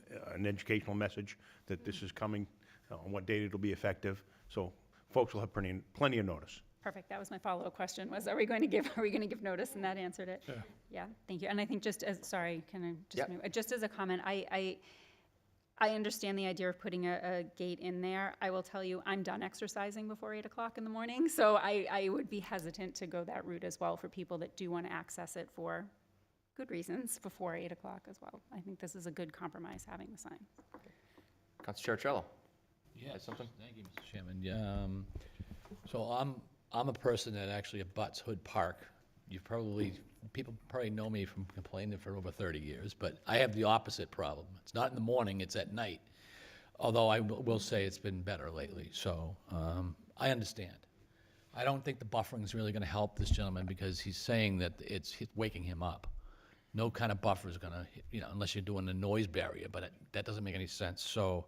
educational message that this is coming, on what date it'll be effective. So folks will have plenty of notice. Perfect. That was my follow-up question, was are we going to give notice? And that answered it. Yeah, thank you. And I think just as, sorry, can I just Yep. move? Just as a comment, I understand the idea of putting a gate in there. I will tell you, I'm done exercising before 8 o'clock in the morning, so I would be hesitant to go that route as well for people that do want to access it for good reasons before 8 o'clock as well. I think this is a good compromise, having the sign. Council Cherichello. Yes, something? thank you, Mr. Chairman. So I'm a person that actually abuts Hood Park. People probably know me from complaining for over 30 years, but I have the opposite problem. It's not in the morning, it's at night. Although I will say it's been better lately, so I understand. I don't think the buffering is really going to help this gentleman because he's saying that it's waking him up. No kind of buffer is going to, unless you're doing a noise barrier, but that doesn't make any sense. So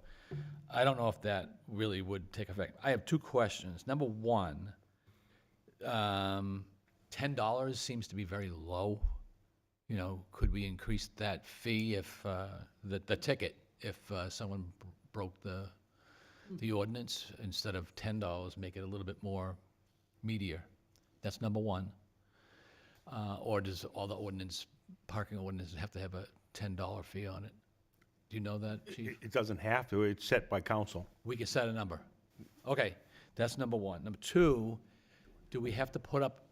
I don't know if that really would take effect. I have 2 questions. Number one, $10 seems to be very low. Could we increase that fee if, the ticket, if someone broke the ordinance, instead of $10, make it a little bit more meatier? That's number one. Or does all the parking ordinances have to have a $10 fee on it? Do you know that, Chief? It doesn't have to, it's set by council. We can set a number. Okay, that's number one. Number two, do we have to put up,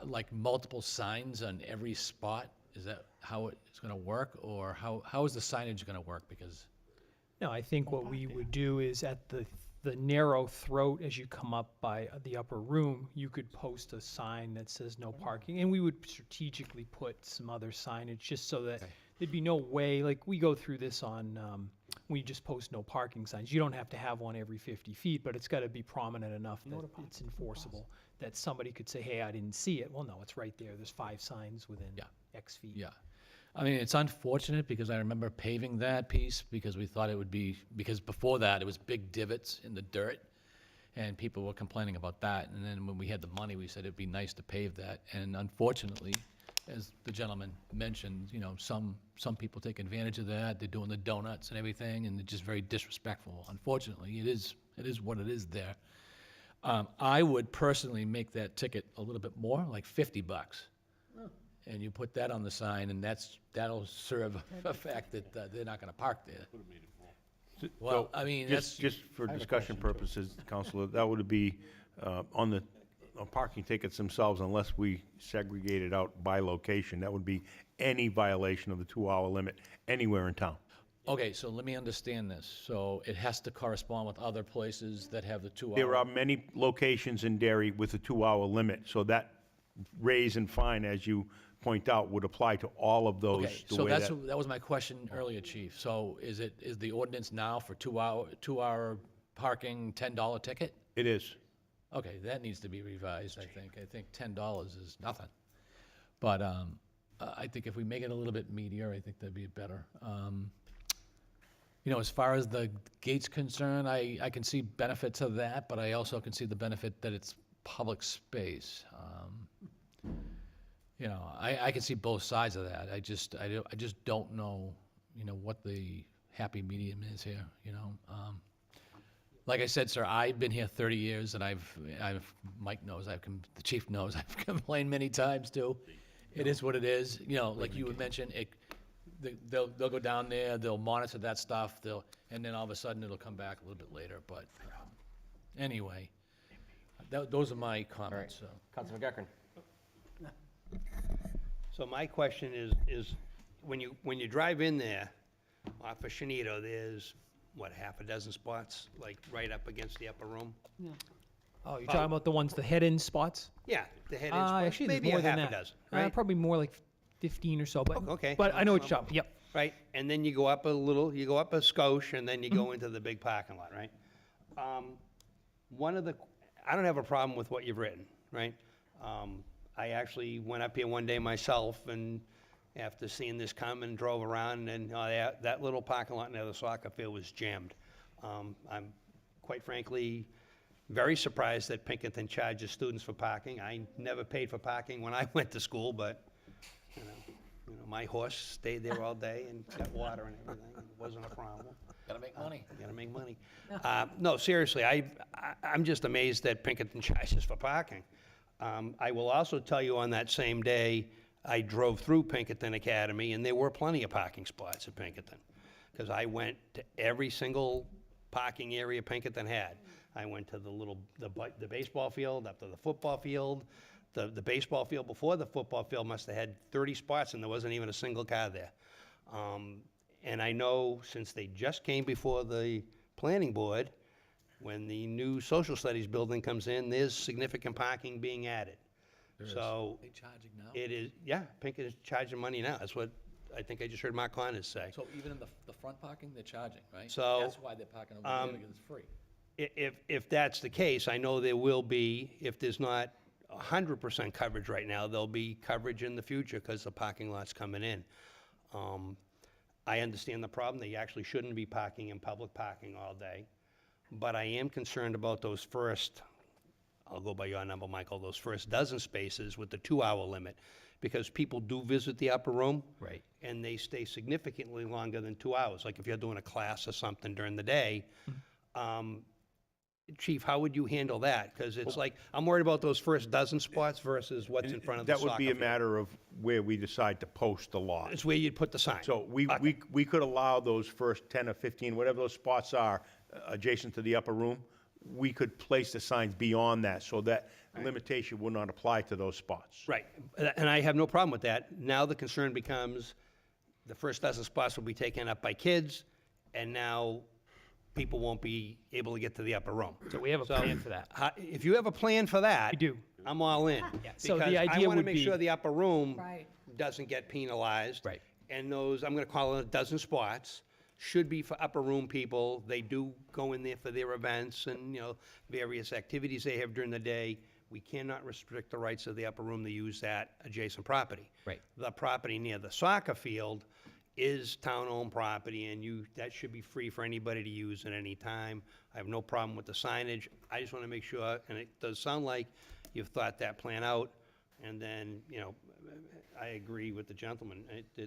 like, multiple signs on every spot? Is that how it's gonna work, or how is the signage gonna work? Because, No, I think what we would do is at the narrow throat, as you come up by the upper room, you could post a sign that says no parking, and we would strategically put some other signage, just so that there'd be no way, like, we go through this on, we just post no parking signs. You don't have to have one every 50 feet, but it's gotta be prominent enough that it's enforceable, that somebody could say, hey, I didn't see it. Well, no, it's right there. There's 5 signs within X feet. yeah. I mean, it's unfortunate, because I remember paving that piece, because we thought it would be, because before that, it was big divots in the dirt, and people were complaining about that. And then when we had the money, we said it'd be nice to pave that. And unfortunately, as the gentleman mentioned, you know, some people take advantage of that. They're doing the donuts and everything, and they're just very disrespectful. Unfortunately, it is what it is there. I would personally make that ticket a little bit more, like $50. And you put that on the sign, and that'll serve a fact that they're not gonna park there. Well, I mean, that's. Just for discussion purposes, Counselor, that would be on parking tickets themselves, unless we segregate it out by location. That would be any violation of the 2-hour limit anywhere in town. Okay, so let me understand this. So it has to correspond with other places that have the 2-hour? There are many locations in Derry with a 2-hour limit, so that raise and fine, as you point out, would apply to all of those. Okay, so that was my question earlier, Chief. So is the ordinance now for 2-hour parking $10 ticket? It is. Okay, that needs to be revised, I think. I think $10 is nothing. But I think if we make it a little bit meatier, I think that'd be better. You know, as far as the gate's concerned, I can see benefits of that, but I also can see the benefit that it's public space. You know, I can see both sides of that. I just don't know, you know, what the happy medium is here, you know? Like I said, sir, I've been here 30 years, and Mike knows, the chief knows, I've complained many times too. It is what it is, you know, like you would mention, they'll go down there, they'll monitor that stuff, and then all of a sudden it'll come back a little bit later, but anyway, those are my comments, so. Councilman Geckern. So my question is when you drive in there off of Shanito, there's, what, half a dozen spots, like right up against the upper room? Oh, you're talking about the ones, the head-in spots? Yeah, the head-in spots, Actually, there's maybe more a than half a that. dozen, right? Probably more like 15 or so, but, Okay. but I know what you're talking, yep. Right, and then you go up a skosh, and then you go into the big parking lot, right? I don't have a problem with what you've written, right? I actually went up here one day myself, and after seeing this come and drove around, and that little parking lot near the soccer field was jammed. I'm quite frankly very surprised that Pinkerton charges students for parking. I never paid for parking when I went to school, but, you know, my horse stayed there all day and got water and everything. It wasn't a problem. Gotta make money. Gotta make money. No, seriously, I'm just amazed that Pinkerton charges for parking. I will also tell you, on that same day, I drove through Pinkerton Academy, and there were plenty of parking spots at Pinkerton, because I went to every single parking area Pinkerton had. I went to the baseball field, up to the football field. The baseball field before the football field must have had 30 spots, and there wasn't even a single car there. And I know, since they just came before the planning board, when the new social studies building comes in, there's significant parking being added. So They charging now? it is, yeah, Pinkerton is charging money now. That's what I think I just heard Mark Connors say. So even in the front parking, they're charging, right? So, That's why they're parking over there, because it's free. If that's the case, I know there will be, if there's not 100% coverage right now, there'll be coverage in the future because the parking lot's coming in. I understand the problem. They actually shouldn't be parking in public parking all day. But I am concerned about those first, I'll go by your number, Michael, those first dozen spaces with the 2-hour limit, because people do visit the upper room. Right. And they stay significantly longer than 2 hours. Like if you're doing a class or something during the day, Chief, how would you handle that? Because it's like, I'm worried about those first dozen spots versus what's in front of the That soccer would be a field. matter of where we decide to post the lot. It's where you'd put the sign. So we could allow those first 10 or 15, whatever those spots are, adjacent to the upper room, we could place the signs beyond that, so that limitation would not apply to those spots. Right, and I have no problem with that. Now the concern becomes, the first dozen spots will be taken up by kids, and now people won't be able to get to the upper room. So we have a plan for that. If you have a plan for that. We do. I'm all in. So the Because I idea want to would make be- sure the upper room Right. doesn't get penalized. Right. And those, I'm going to call it a dozen spots, should be for upper room people. They do go in there for their events and, various activities they have during the day. We cannot restrict the rights of the upper room to use that adjacent property. Right. The property near the soccer field is town-owned property, and that should be free for anybody to use at any time. I have no problem with the signage. I just want to make sure, and it does sound like you've thought that plan out, and then, I agree with the gentleman.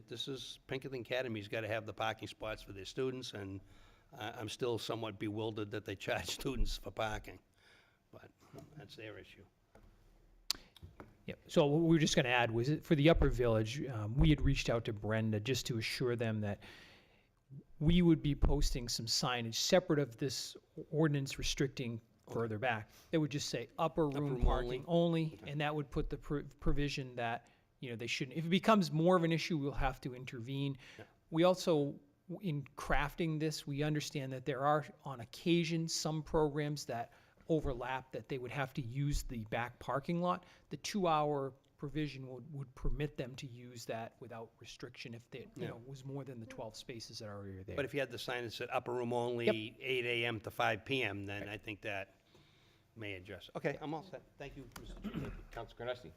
This is, Pinkerton Academy's got to have the parking spots for their students, and I'm still somewhat bewildered that they charge students for parking, but that's their issue. Yep. So what we were just going to add was, for the Upper Village, we had reached out to Brenda just to assure them that we would be posting some signage separate of this ordinance restricting further back. It would just say upper room room parking only, and that would put the provision that, they shouldn't. If it becomes more of an issue, we'll have to intervene. We also, in crafting this, we understand that there are, on occasion, some programs that overlap, that they would have to use the back parking lot. The 2-hour provision would permit them to use that without restriction if they, was more than the 12 spaces that are already there. But if you had the sign that said upper room only, 8 AM to 5 PM, then I think that may address. Okay, I'm all set. Thank you, Mr. Chairman. Council Carnesti?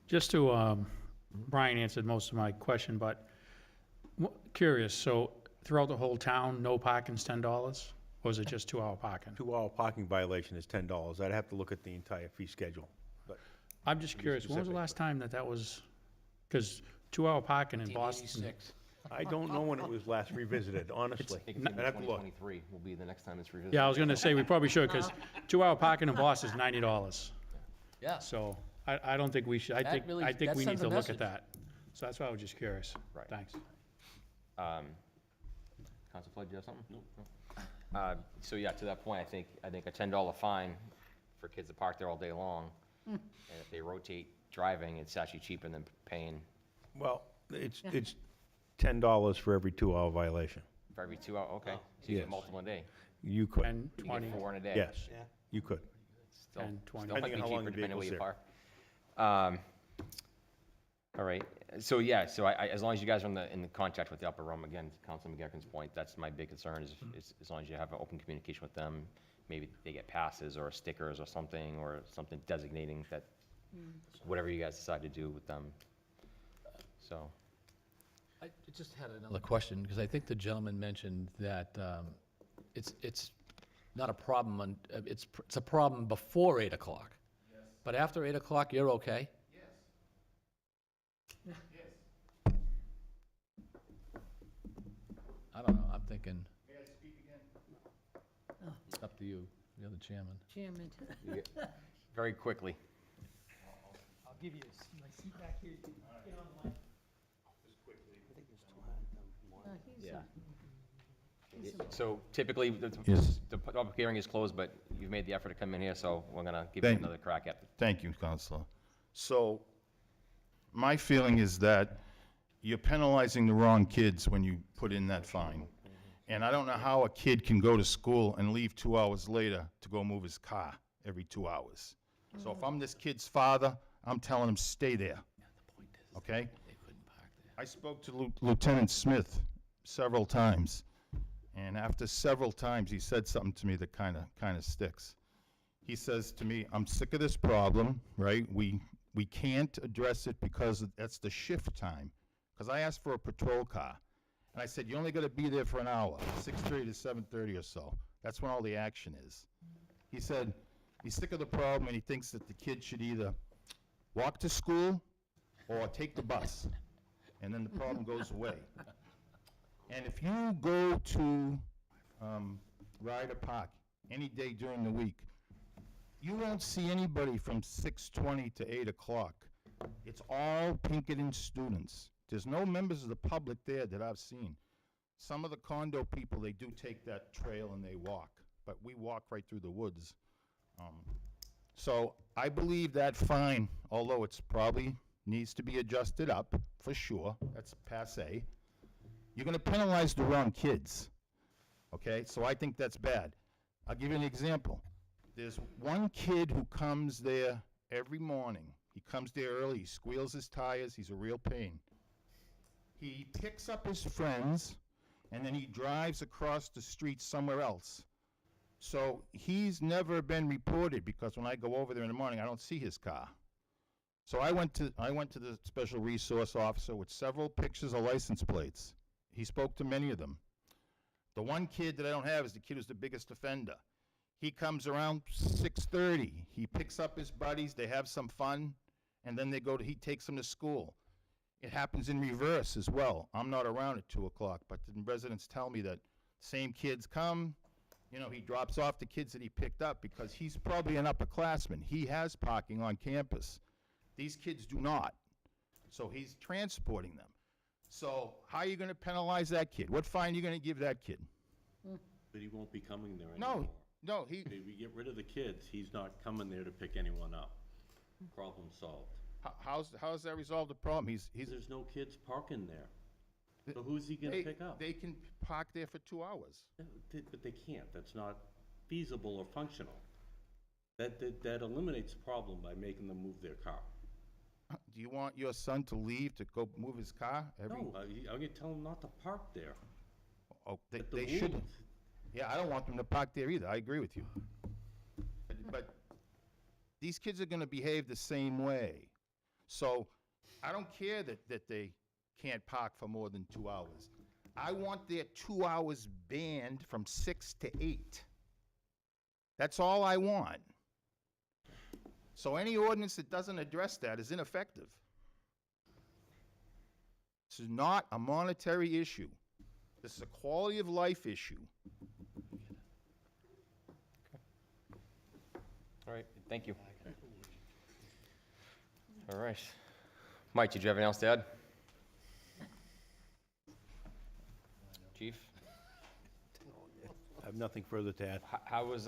Just to, Brian answered most of my question, but curious, so throughout the whole town, no parking's $10? Or is it just 2-hour parking? 2-hour parking violation is $10. I'd have to look at the entire fee schedule, but. I'm just curious, when was the last time that was, because 2-hour parking in Boston? 1986. I don't know when it was last revisited, honestly. I think it's I'd have to look. 2023 will be the next time it's revisited. Yeah, I was gonna say, we probably should, because 2-hour parking in Boston is $90. Yeah. So I don't think we should, I That think really- we that need sends to a look at message. that. So that's why I was just curious. Right. Thanks. Council Floyd, do you have something? No. So yeah, to that point, I think a $10 fine for kids to park there all day long, and if they rotate driving, it's actually cheaper than paying Well, it's $10 for every 2-hour violation. for every 2 hours. Okay, so you Yes. get multiple a day. You could. 10, You 20. get 4 in a day. Yes, Yeah. you could. Still, 10, 20. still might Depending be on how long cheaper the depending on where you vehicle's park. All right, so yeah, so as long as you guys are in the contact with the upper room, again, to Councilman McGuckin's point, that's my big concern is as long as you have an open communication with them, maybe they get passes or stickers or something designating that, whatever you guys decide to do with them. So, I just had another question, because I think the gentleman mentioned that it's not a problem, it's a problem before 8 o'clock. Yes. But after 8 o'clock, you're okay? Yes. Yes. I don't know, I'm thinking. May I speak again? It's up to you, you're the chairman. Chairman. very quickly. I'll give you my seat back here. You can get on the line. Yeah. So typically, Yes. the public hearing is closed, but you've made the effort to come in here, so we're gonna give you Thank- another crack at it. Thank you, Counselor. So, my feeling is that you're penalizing the wrong kids when you put in that fine. And I don't know how a kid can go to school and leave 2 hours later to go move his car every 2 hours. So if I'm this kid's father, I'm telling him, stay there. Okay? I spoke to Lieutenant Smith several times, and after several times, he said something to me that kind of sticks. He says to me, I'm sick of this problem, right? We can't address it because that's the shift time. Because I asked for a patrol car, and I said, you only got to be there for an hour, 6:30 to 7:30 or so. That's when all the action is. He said he's sick of the problem, and he thinks that the kid should either walk to school or take the bus, and then the problem goes away. And if you go to Ryder Park any day during the week. You won't see anybody from 6:20 to 8 o'clock. It's all Pinkerton students. There's no members of the public there that I've seen. Some of the condo people, they do take that trail and they walk, but we walk right through the woods. So I believe that fine, although it's probably needs to be adjusted up, for sure, that's passé, you're gonna penalize the wrong kids, okay? So I think that's bad. I'll give you an example. There's one kid who comes there every morning. He comes there early, he squeals his tires, he's a real pain. He picks up his friends, and then he drives across the street somewhere else. So he's never been reported, because when I go over there in the morning, I don't see his car. So I went to the special resource officer with several pictures of license plates. He spoke to many of them. The one kid that I don't have is the kid who's the biggest offender. He comes around 6:30. He picks up his buddies, they have some fun, and then he takes them to school. It happens in reverse as well. I'm not around at 2 o'clock, but the residents tell me that same kids come, he drops off the kids that he picked up because he's probably an upperclassman. He has parking on campus. These kids do not. So he's transporting them. So how are you going to penalize that kid? What fine are you going to give that kid? But he won't be coming there anymore. No, If we get rid of the kids, he's not coming there to pick anyone up. Problem solved. how's that resolve the problem? There's no kids parking there. So who's he gonna pick up? They can park there for 2 hours. But they can't. That's not feasible or functional. That eliminates the problem by making them move their car. Do you want your son to leave to go move his car? No, I'm gonna tell him not to park there. Oh, At the they should. move. Yeah, I don't want them to park there either. I agree with you. But these kids are going to behave the same way. So I don't care that they can't park for more than 2 hours. I want their 2 hours banned from 6 to 8. That's all I want. So any ordinance that doesn't address that is ineffective. This is not a monetary issue. This is a quality of life issue. All right, thank you. All right. Mike, did you have anything else to add? Chief? I have nothing further to add. How is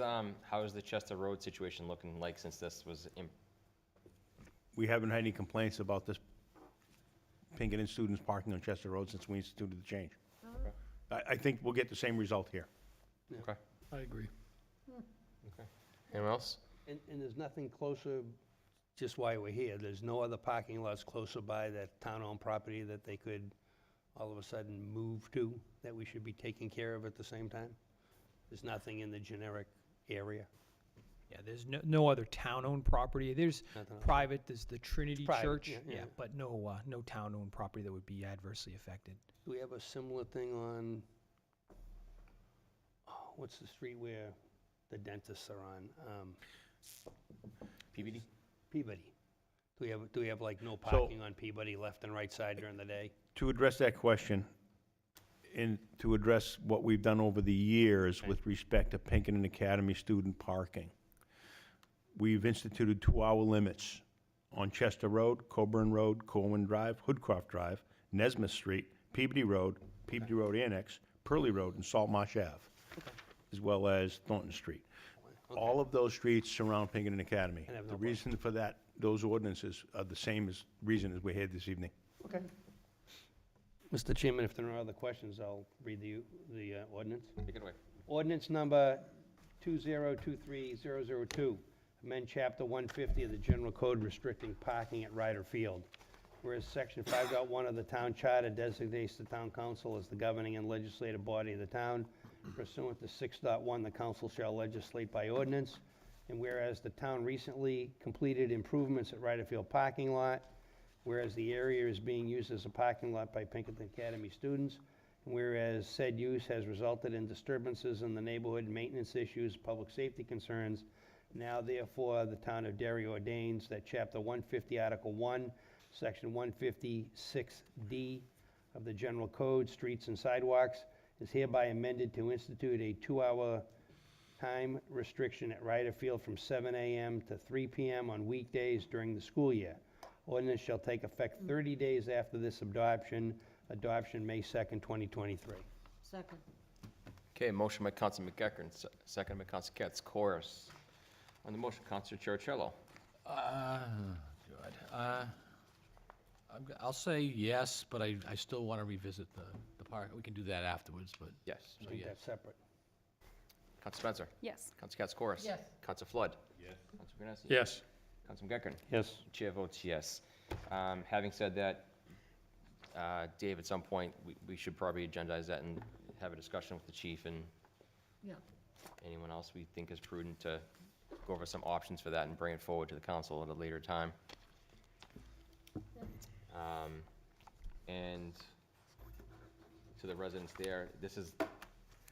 the Chester Road situation looking like since this was We haven't had any complaints about this Pinkerton students parking on Chester Road since we instituted the change. I think we'll get the same result here. Okay. I agree. Okay. Anyone else? And there's nothing closer, just while we're here, there's no other parking lots closer by that town-owned property that they could all of a sudden move to, that we should be taking care of at the same time? There's nothing in the generic area? Yeah, there's no other town-owned property. There's Nothing else? private, there's the Trinity Private, Church, yeah. but no town-owned property that would be adversely affected. Do we have a similar thing on, what's the street where the dentists are on? Peabody? Peabody. Do we have like no parking on Peabody left and right side during the day? To address that question, and to address what we've done over the years with respect to Pinkerton Academy student parking, we've instituted 2-hour limits on Chester Road, Coburn Road, Corwin Drive, Hoodcroft Drive, Nesmith Street, Peabody Road Annex, Purley Road, and Salt Marsh Ave, as well as Thornton Street. All of those streets surround Pinkerton Academy. And have no The reason for that, those ordinances are the same reason as we had this evening. Okay. Mr. Chairman, if there are no other questions, I'll read the ordinance. Take it away. Ordinance number 2023002, amend Chapter 150 of the General Code restricting parking at Ryder Field. Whereas Section 5.1 of the Town Charter designates the Town Council as the governing and legislative body of the town. Pursuant to 6.1, the council shall legislate by ordinance. And whereas the town recently completed improvements at Ryder Field parking lot, whereas the area is being used as a parking lot by Pinkerton Academy students, and whereas said use has resulted in disturbances in the neighborhood, maintenance issues, public safety concerns, now therefore the town of Derry ordains that Chapter 150, Article 1, Section 156D of the General Code, Streets and Sidewalks, is hereby amended to institute a 2-hour time restriction at Ryder Field from 7 a.m. to 3 p.m. on weekdays during the school year. Ordinance shall take effect 30 days after this adoption, May 2nd, 2023. Second. Okay, motion by Counsel McEachern, second by Counsel Katz-Corus. On the motion, Counsel Cherichello. Good. I'll say yes, but I still want to revisit the park. We can do that afterwards, but. Yes. So Make yes. that separate. Counsel Spencer. Yes. Counsel Katz-Corus. Yes. Counsel Flood. Yes. Counsel Granessi. Yes. Counsel McEachern. Yes. Chair votes yes. Having said that, Dave, at some point, we should probably agendize that and have a discussion with the chief and Yeah. anyone else we think is prudent to go over some options for that and bring it forward to the council at a later time. And to the residents there, this is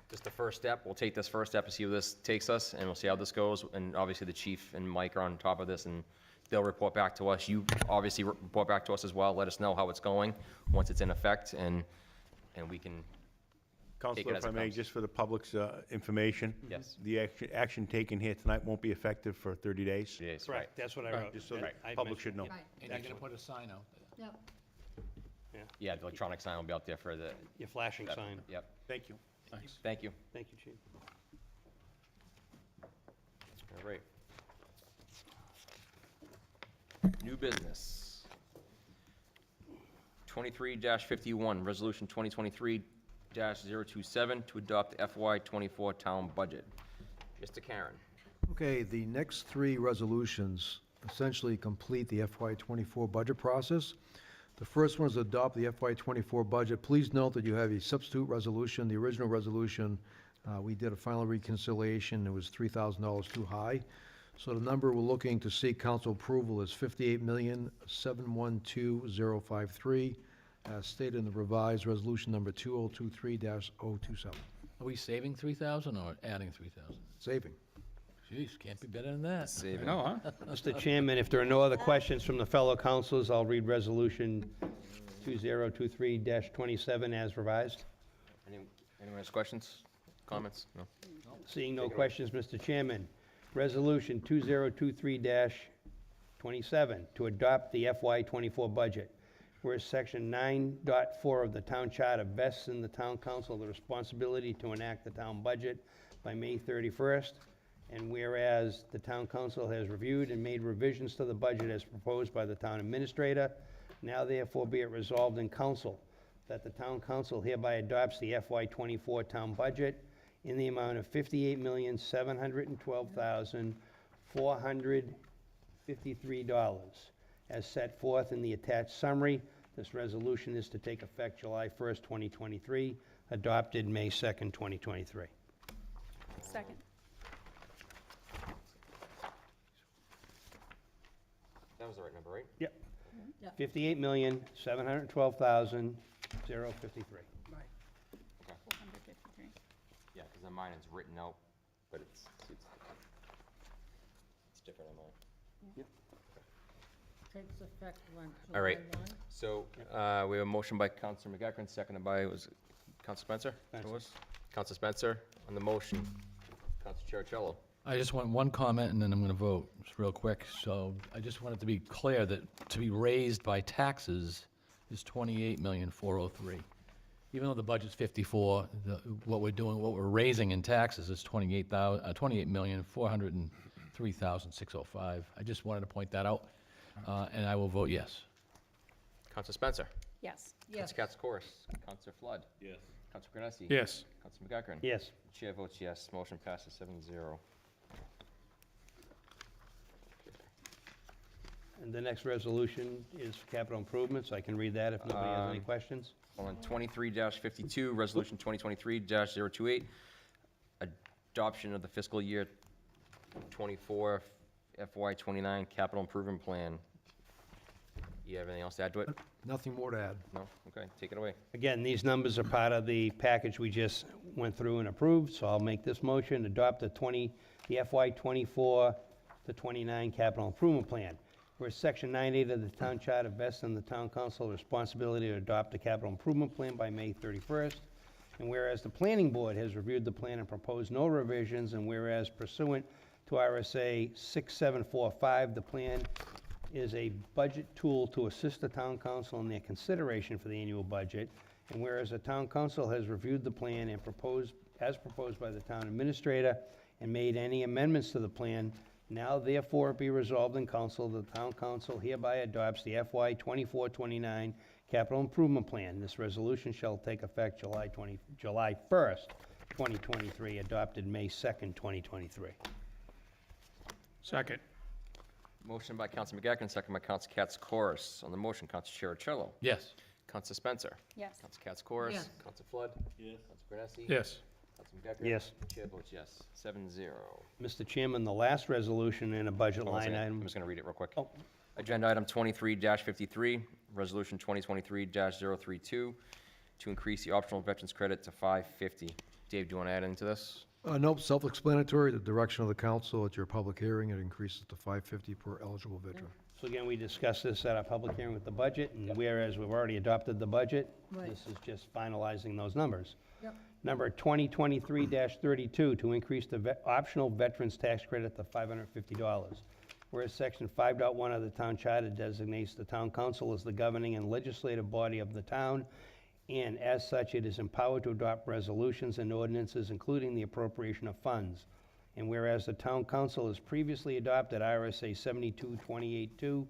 just the first step. We'll take this first step and see where this takes us, and we'll see how this goes. And obviously, the chief and Mike are on top of this, and they'll report back to us. You obviously report back to us as well. Let us know how it's going once it's in effect, and we can. Counselor, as if I it may, comes. just for the public's information. Yes. The action taken here tonight won't be effective for 30 days. Yes, right. Correct, that's what I wrote. Just so the I public should mentioned know. Right. And you're going to put a sign out there. Yep. Yeah, the electronic sign will be out there for the. Your flashing sign. Yep. Thank you. Thanks. Thank you. Thank you, Chief. All right. New business. 23-51, Resolution 2023-027 to adopt FY '24 town budget. Mr. Karen. Okay, the next three resolutions essentially complete the FY '24 budget process. The first one is adopt the FY '24 budget. Please note that you have a substitute resolution. The original resolution, we did a final reconciliation. It was $3,000 too high. So the number we're looking to seek council approval is $58,712,053, as stated in the revised resolution number 2023-027. Are we saving 3,000 or adding 3,000? Saving. Jeez, can't be better than that. Saving. No, huh? Mr. Chairman, if there are no other questions from the fellow councilors, I'll read Resolution 2023-27 as revised. Anyone has questions, comments? No? Seeing no questions, Mr. Chairman, Resolution 2023-27 to adopt the FY '24 budget. Whereas Section 9.4 of the Town Charter vests in the Town Council the responsibility to enact the town budget by May 31st, and whereas the Town Council has reviewed and made revisions to the budget as proposed by the Town Administrator, now therefore be it resolved in Council that the Town Council hereby adopts the FY '24 town budget in the amount of $58,712,453, as set forth in the attached summary. This resolution is to take effect July 1st, 2023, adopted May 2nd, 2023. Second. That was the right number, right? Yep. Yeah. $58,712,053. Right. 453. Yeah, because on mine it's written out, but it's different on mine. Takes effect when? All right. July 1? So, we have a motion by Counsel McEachern, seconded by, was it Counsel Spencer? Spencer. Counsel Spencer, on the motion, Counsel Cherichello. I just want one comment, and then I'm going to vote, just real quick. So I just wanted to be clear that to be raised by taxes is $28,403,000. Even though the budget's 54, what we're raising in taxes is $28,403,605. I just wanted to point that out, and I will vote yes. Counsel Spencer. Yes. Yes. Counsel Katz-Corus. Counsel Flood. Yes. Counsel Granessi. Yes. Counsel McEachern. Yes. Chair votes yes, motion passes 7-0. And the next resolution is for capital improvements. I can read that if nobody has any questions. On 23-52, Resolution 2023-028, adoption of the fiscal year 24 FY '29 capital improvement plan. You have anything else to add to it? Nothing more to add. No? Okay, take it away. Again, these numbers are part of the package we just went through and approved, so I'll make this motion, adopt the FY '24 to '29 capital improvement plan. Whereas Section 9.8 of the Town Charter vests in the Town Council the responsibility to adopt the capital improvement plan by May 31st, And whereas the planning board has reviewed the plan and proposed no revisions, and whereas pursuant to RSA 6745, the plan is a budget tool to assist the town council in their consideration for the annual budget. And whereas the town council has reviewed the plan and proposed, as proposed by the town administrator, and made any amendments to the plan, now therefore be resolved in council, the town council hereby adopts the FY 24-29 capital improvement plan. This resolution shall take effect July 1st, 2023, adopted May 2nd, 2023. Second. Motion by Counsel McGacken, second by Counsel Katsoukaris. On the motion, Counsel Cherichello. Yes. Counsel Spencer. Yes. Counsel Katsoukaris. Yes. Counsel Flood. Yes. Counsel Granessi. Yes. Counsel McGacken. Yes. Chair votes yes, 7-0. Mr. Chairman, the last resolution in a budget Hold on a line second. item. I'm just going to read it real quick. Oh. Agenda item 23-53, Resolution 2023-032, to increase the optional veterans credit to $550. Dave, do you want to add into this? Nope, self-explanatory, the direction of the council at your public hearing, it increases to $550 per eligible veteran. So again, we discussed this at our public hearing with the budget, and whereas we've already adopted the budget, Right. this is just finalizing those numbers. Yep. Number 2023-32, to increase the optional veterans tax credit to $550. Whereas Section 5.1 of the Town Charter designates the Town Council as the governing and legislative body of the town, and as such, it is empowered to adopt resolutions and ordinances, including the appropriation of funds. And whereas the Town Council has previously adopted RSA 7228-2,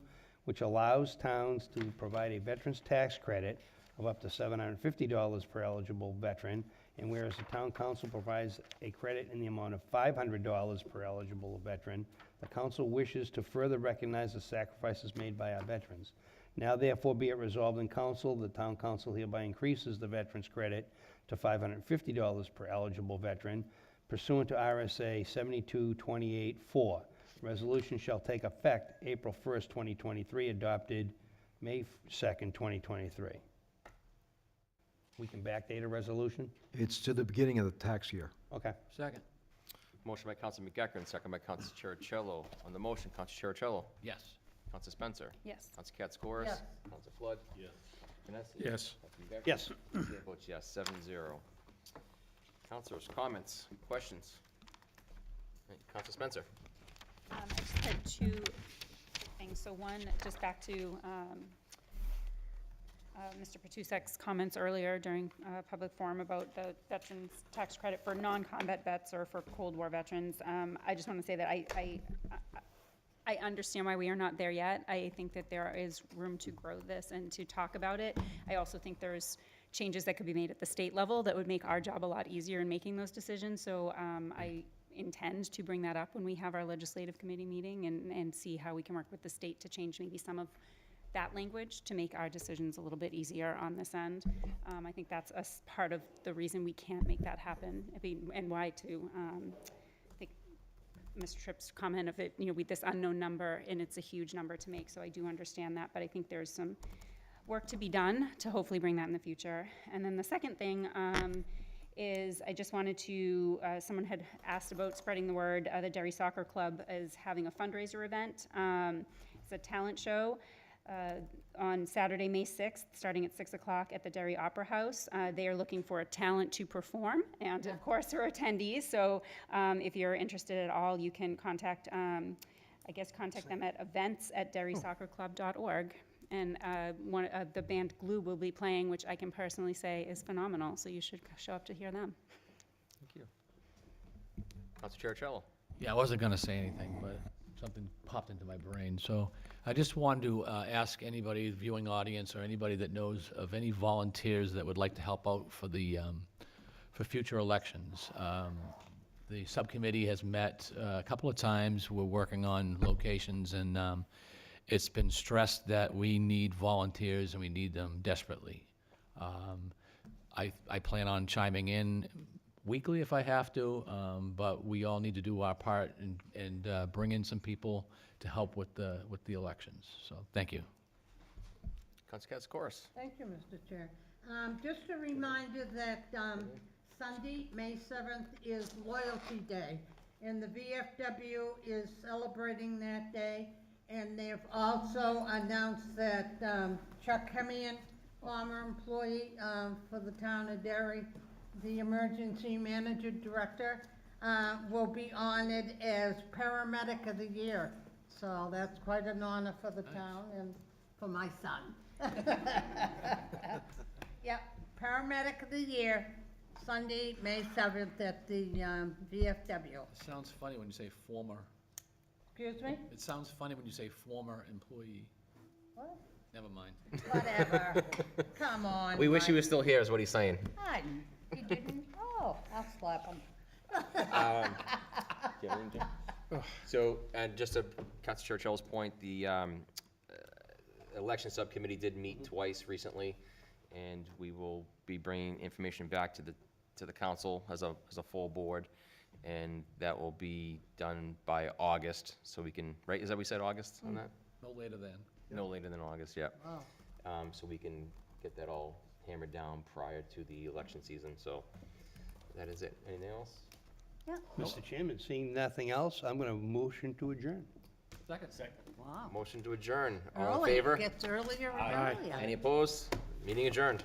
which allows towns to provide a veteran's tax credit of up to $750 per eligible veteran, and whereas the Town Council provides a credit in the amount of $500 per eligible veteran, the council wishes to further recognize the sacrifices made by our veterans. Now therefore be it resolved in council, the town council hereby increases the veterans credit to $550 per eligible veteran pursuant to RSA 7228-4. Resolution shall take effect April 1st, 2023, adopted May 2nd, 2023. We can backdate a resolution? It's to the beginning of the tax year. Okay. Second. Motion by Counsel McGacken, second by Counsel Cherichello. On the motion, Counsel Cherichello. Yes. Counsel Spencer. Yes. Counsel Katsoukaris. Yes. Counsel Flood. Yes. Granessi. Yes. Counsel McGacken. Yes. Chair votes yes, 7-0. Councilors, comments, questions? Counsel Spencer. I just had two things. So one, just back to Mr. Patusek's comments earlier during public forum about the veterans tax credit for non-combat vets or for Cold War veterans. I just want to say that I understand why we are not there yet. I think that there is room to grow this and to talk about it. I also think there's changes that could be made at the state level that would make our job a lot easier in making those decisions. So I intend to bring that up when we have our legislative committee meeting and see how we can work with the state to change maybe some of that language to make our decisions a little bit easier on this end. I think that's part of the reason we can't make that happen, and why too. I think Mr. Tripp's comment of it, with this unknown number, and it's a huge number to make, so I do understand that, but I think there's some work to be done to hopefully bring that in the future. And then the second thing is I just wanted to, someone had asked about spreading the word. The Derry Soccer Club is having a fundraiser event. It's a talent show on Saturday, May 6th, starting at 6 o'clock at the Derry Opera House. They are looking for a talent to perform, and of course, there are attendees. So if you're interested at all, you can contact them at events@derrysoccerclub.org. And the band Glue will be playing, which I can personally say is phenomenal, so you should show up to hear them. Thank you. Counsel Cherichello. Yeah, I wasn't going to say anything, but something popped into my brain. So I just wanted to ask anybody, the viewing audience, or anybody that knows of any volunteers that would like to help out for the for future elections. The subcommittee has met a couple of times. We're working on locations, and it's been stressed that we need volunteers and we need them desperately. I plan on chiming in weekly if I have to, but we all need to do our part and bring in some people to help with the elections. So thank you. Counsel Katsoukaris. Thank you, Mr. Chair. Just a reminder that Sunday, May 7th, is Loyalty Day, and the VFW is celebrating that day. And they've also announced that Chuck Hemian, former employee for the town of Derry, the Emergency Manager Director, will be honored as Paramedic of the Year. So that's quite an honor for the town and for my son. Yep, Paramedic of the Year, Sunday, May 7th at the VFW. It sounds funny when you say former. Excuse me? It sounds funny when you say former employee. What? Never mind. Whatever. Come on. We wish he Mike. was still here, is what he's saying. Hi, you didn't? Oh, I'll slap him. So, and just to Councilor Churchill's point, the election subcommittee did meet twice recently, and we will be bringing information back to the council as a full board, and that will be done by August, so we can, right, is that we said August on that? No later than. No later than August, yeah. Wow. So we can get that all hammered down prior to the election season, so that is it. Anything else? Mr. Chairman, seeing nothing else, I'm going to motion to adjourn. Second. Wow. Motion to adjourn. All in Early. favor? It gets earlier and earlier. Any opposed? Meeting adjourned.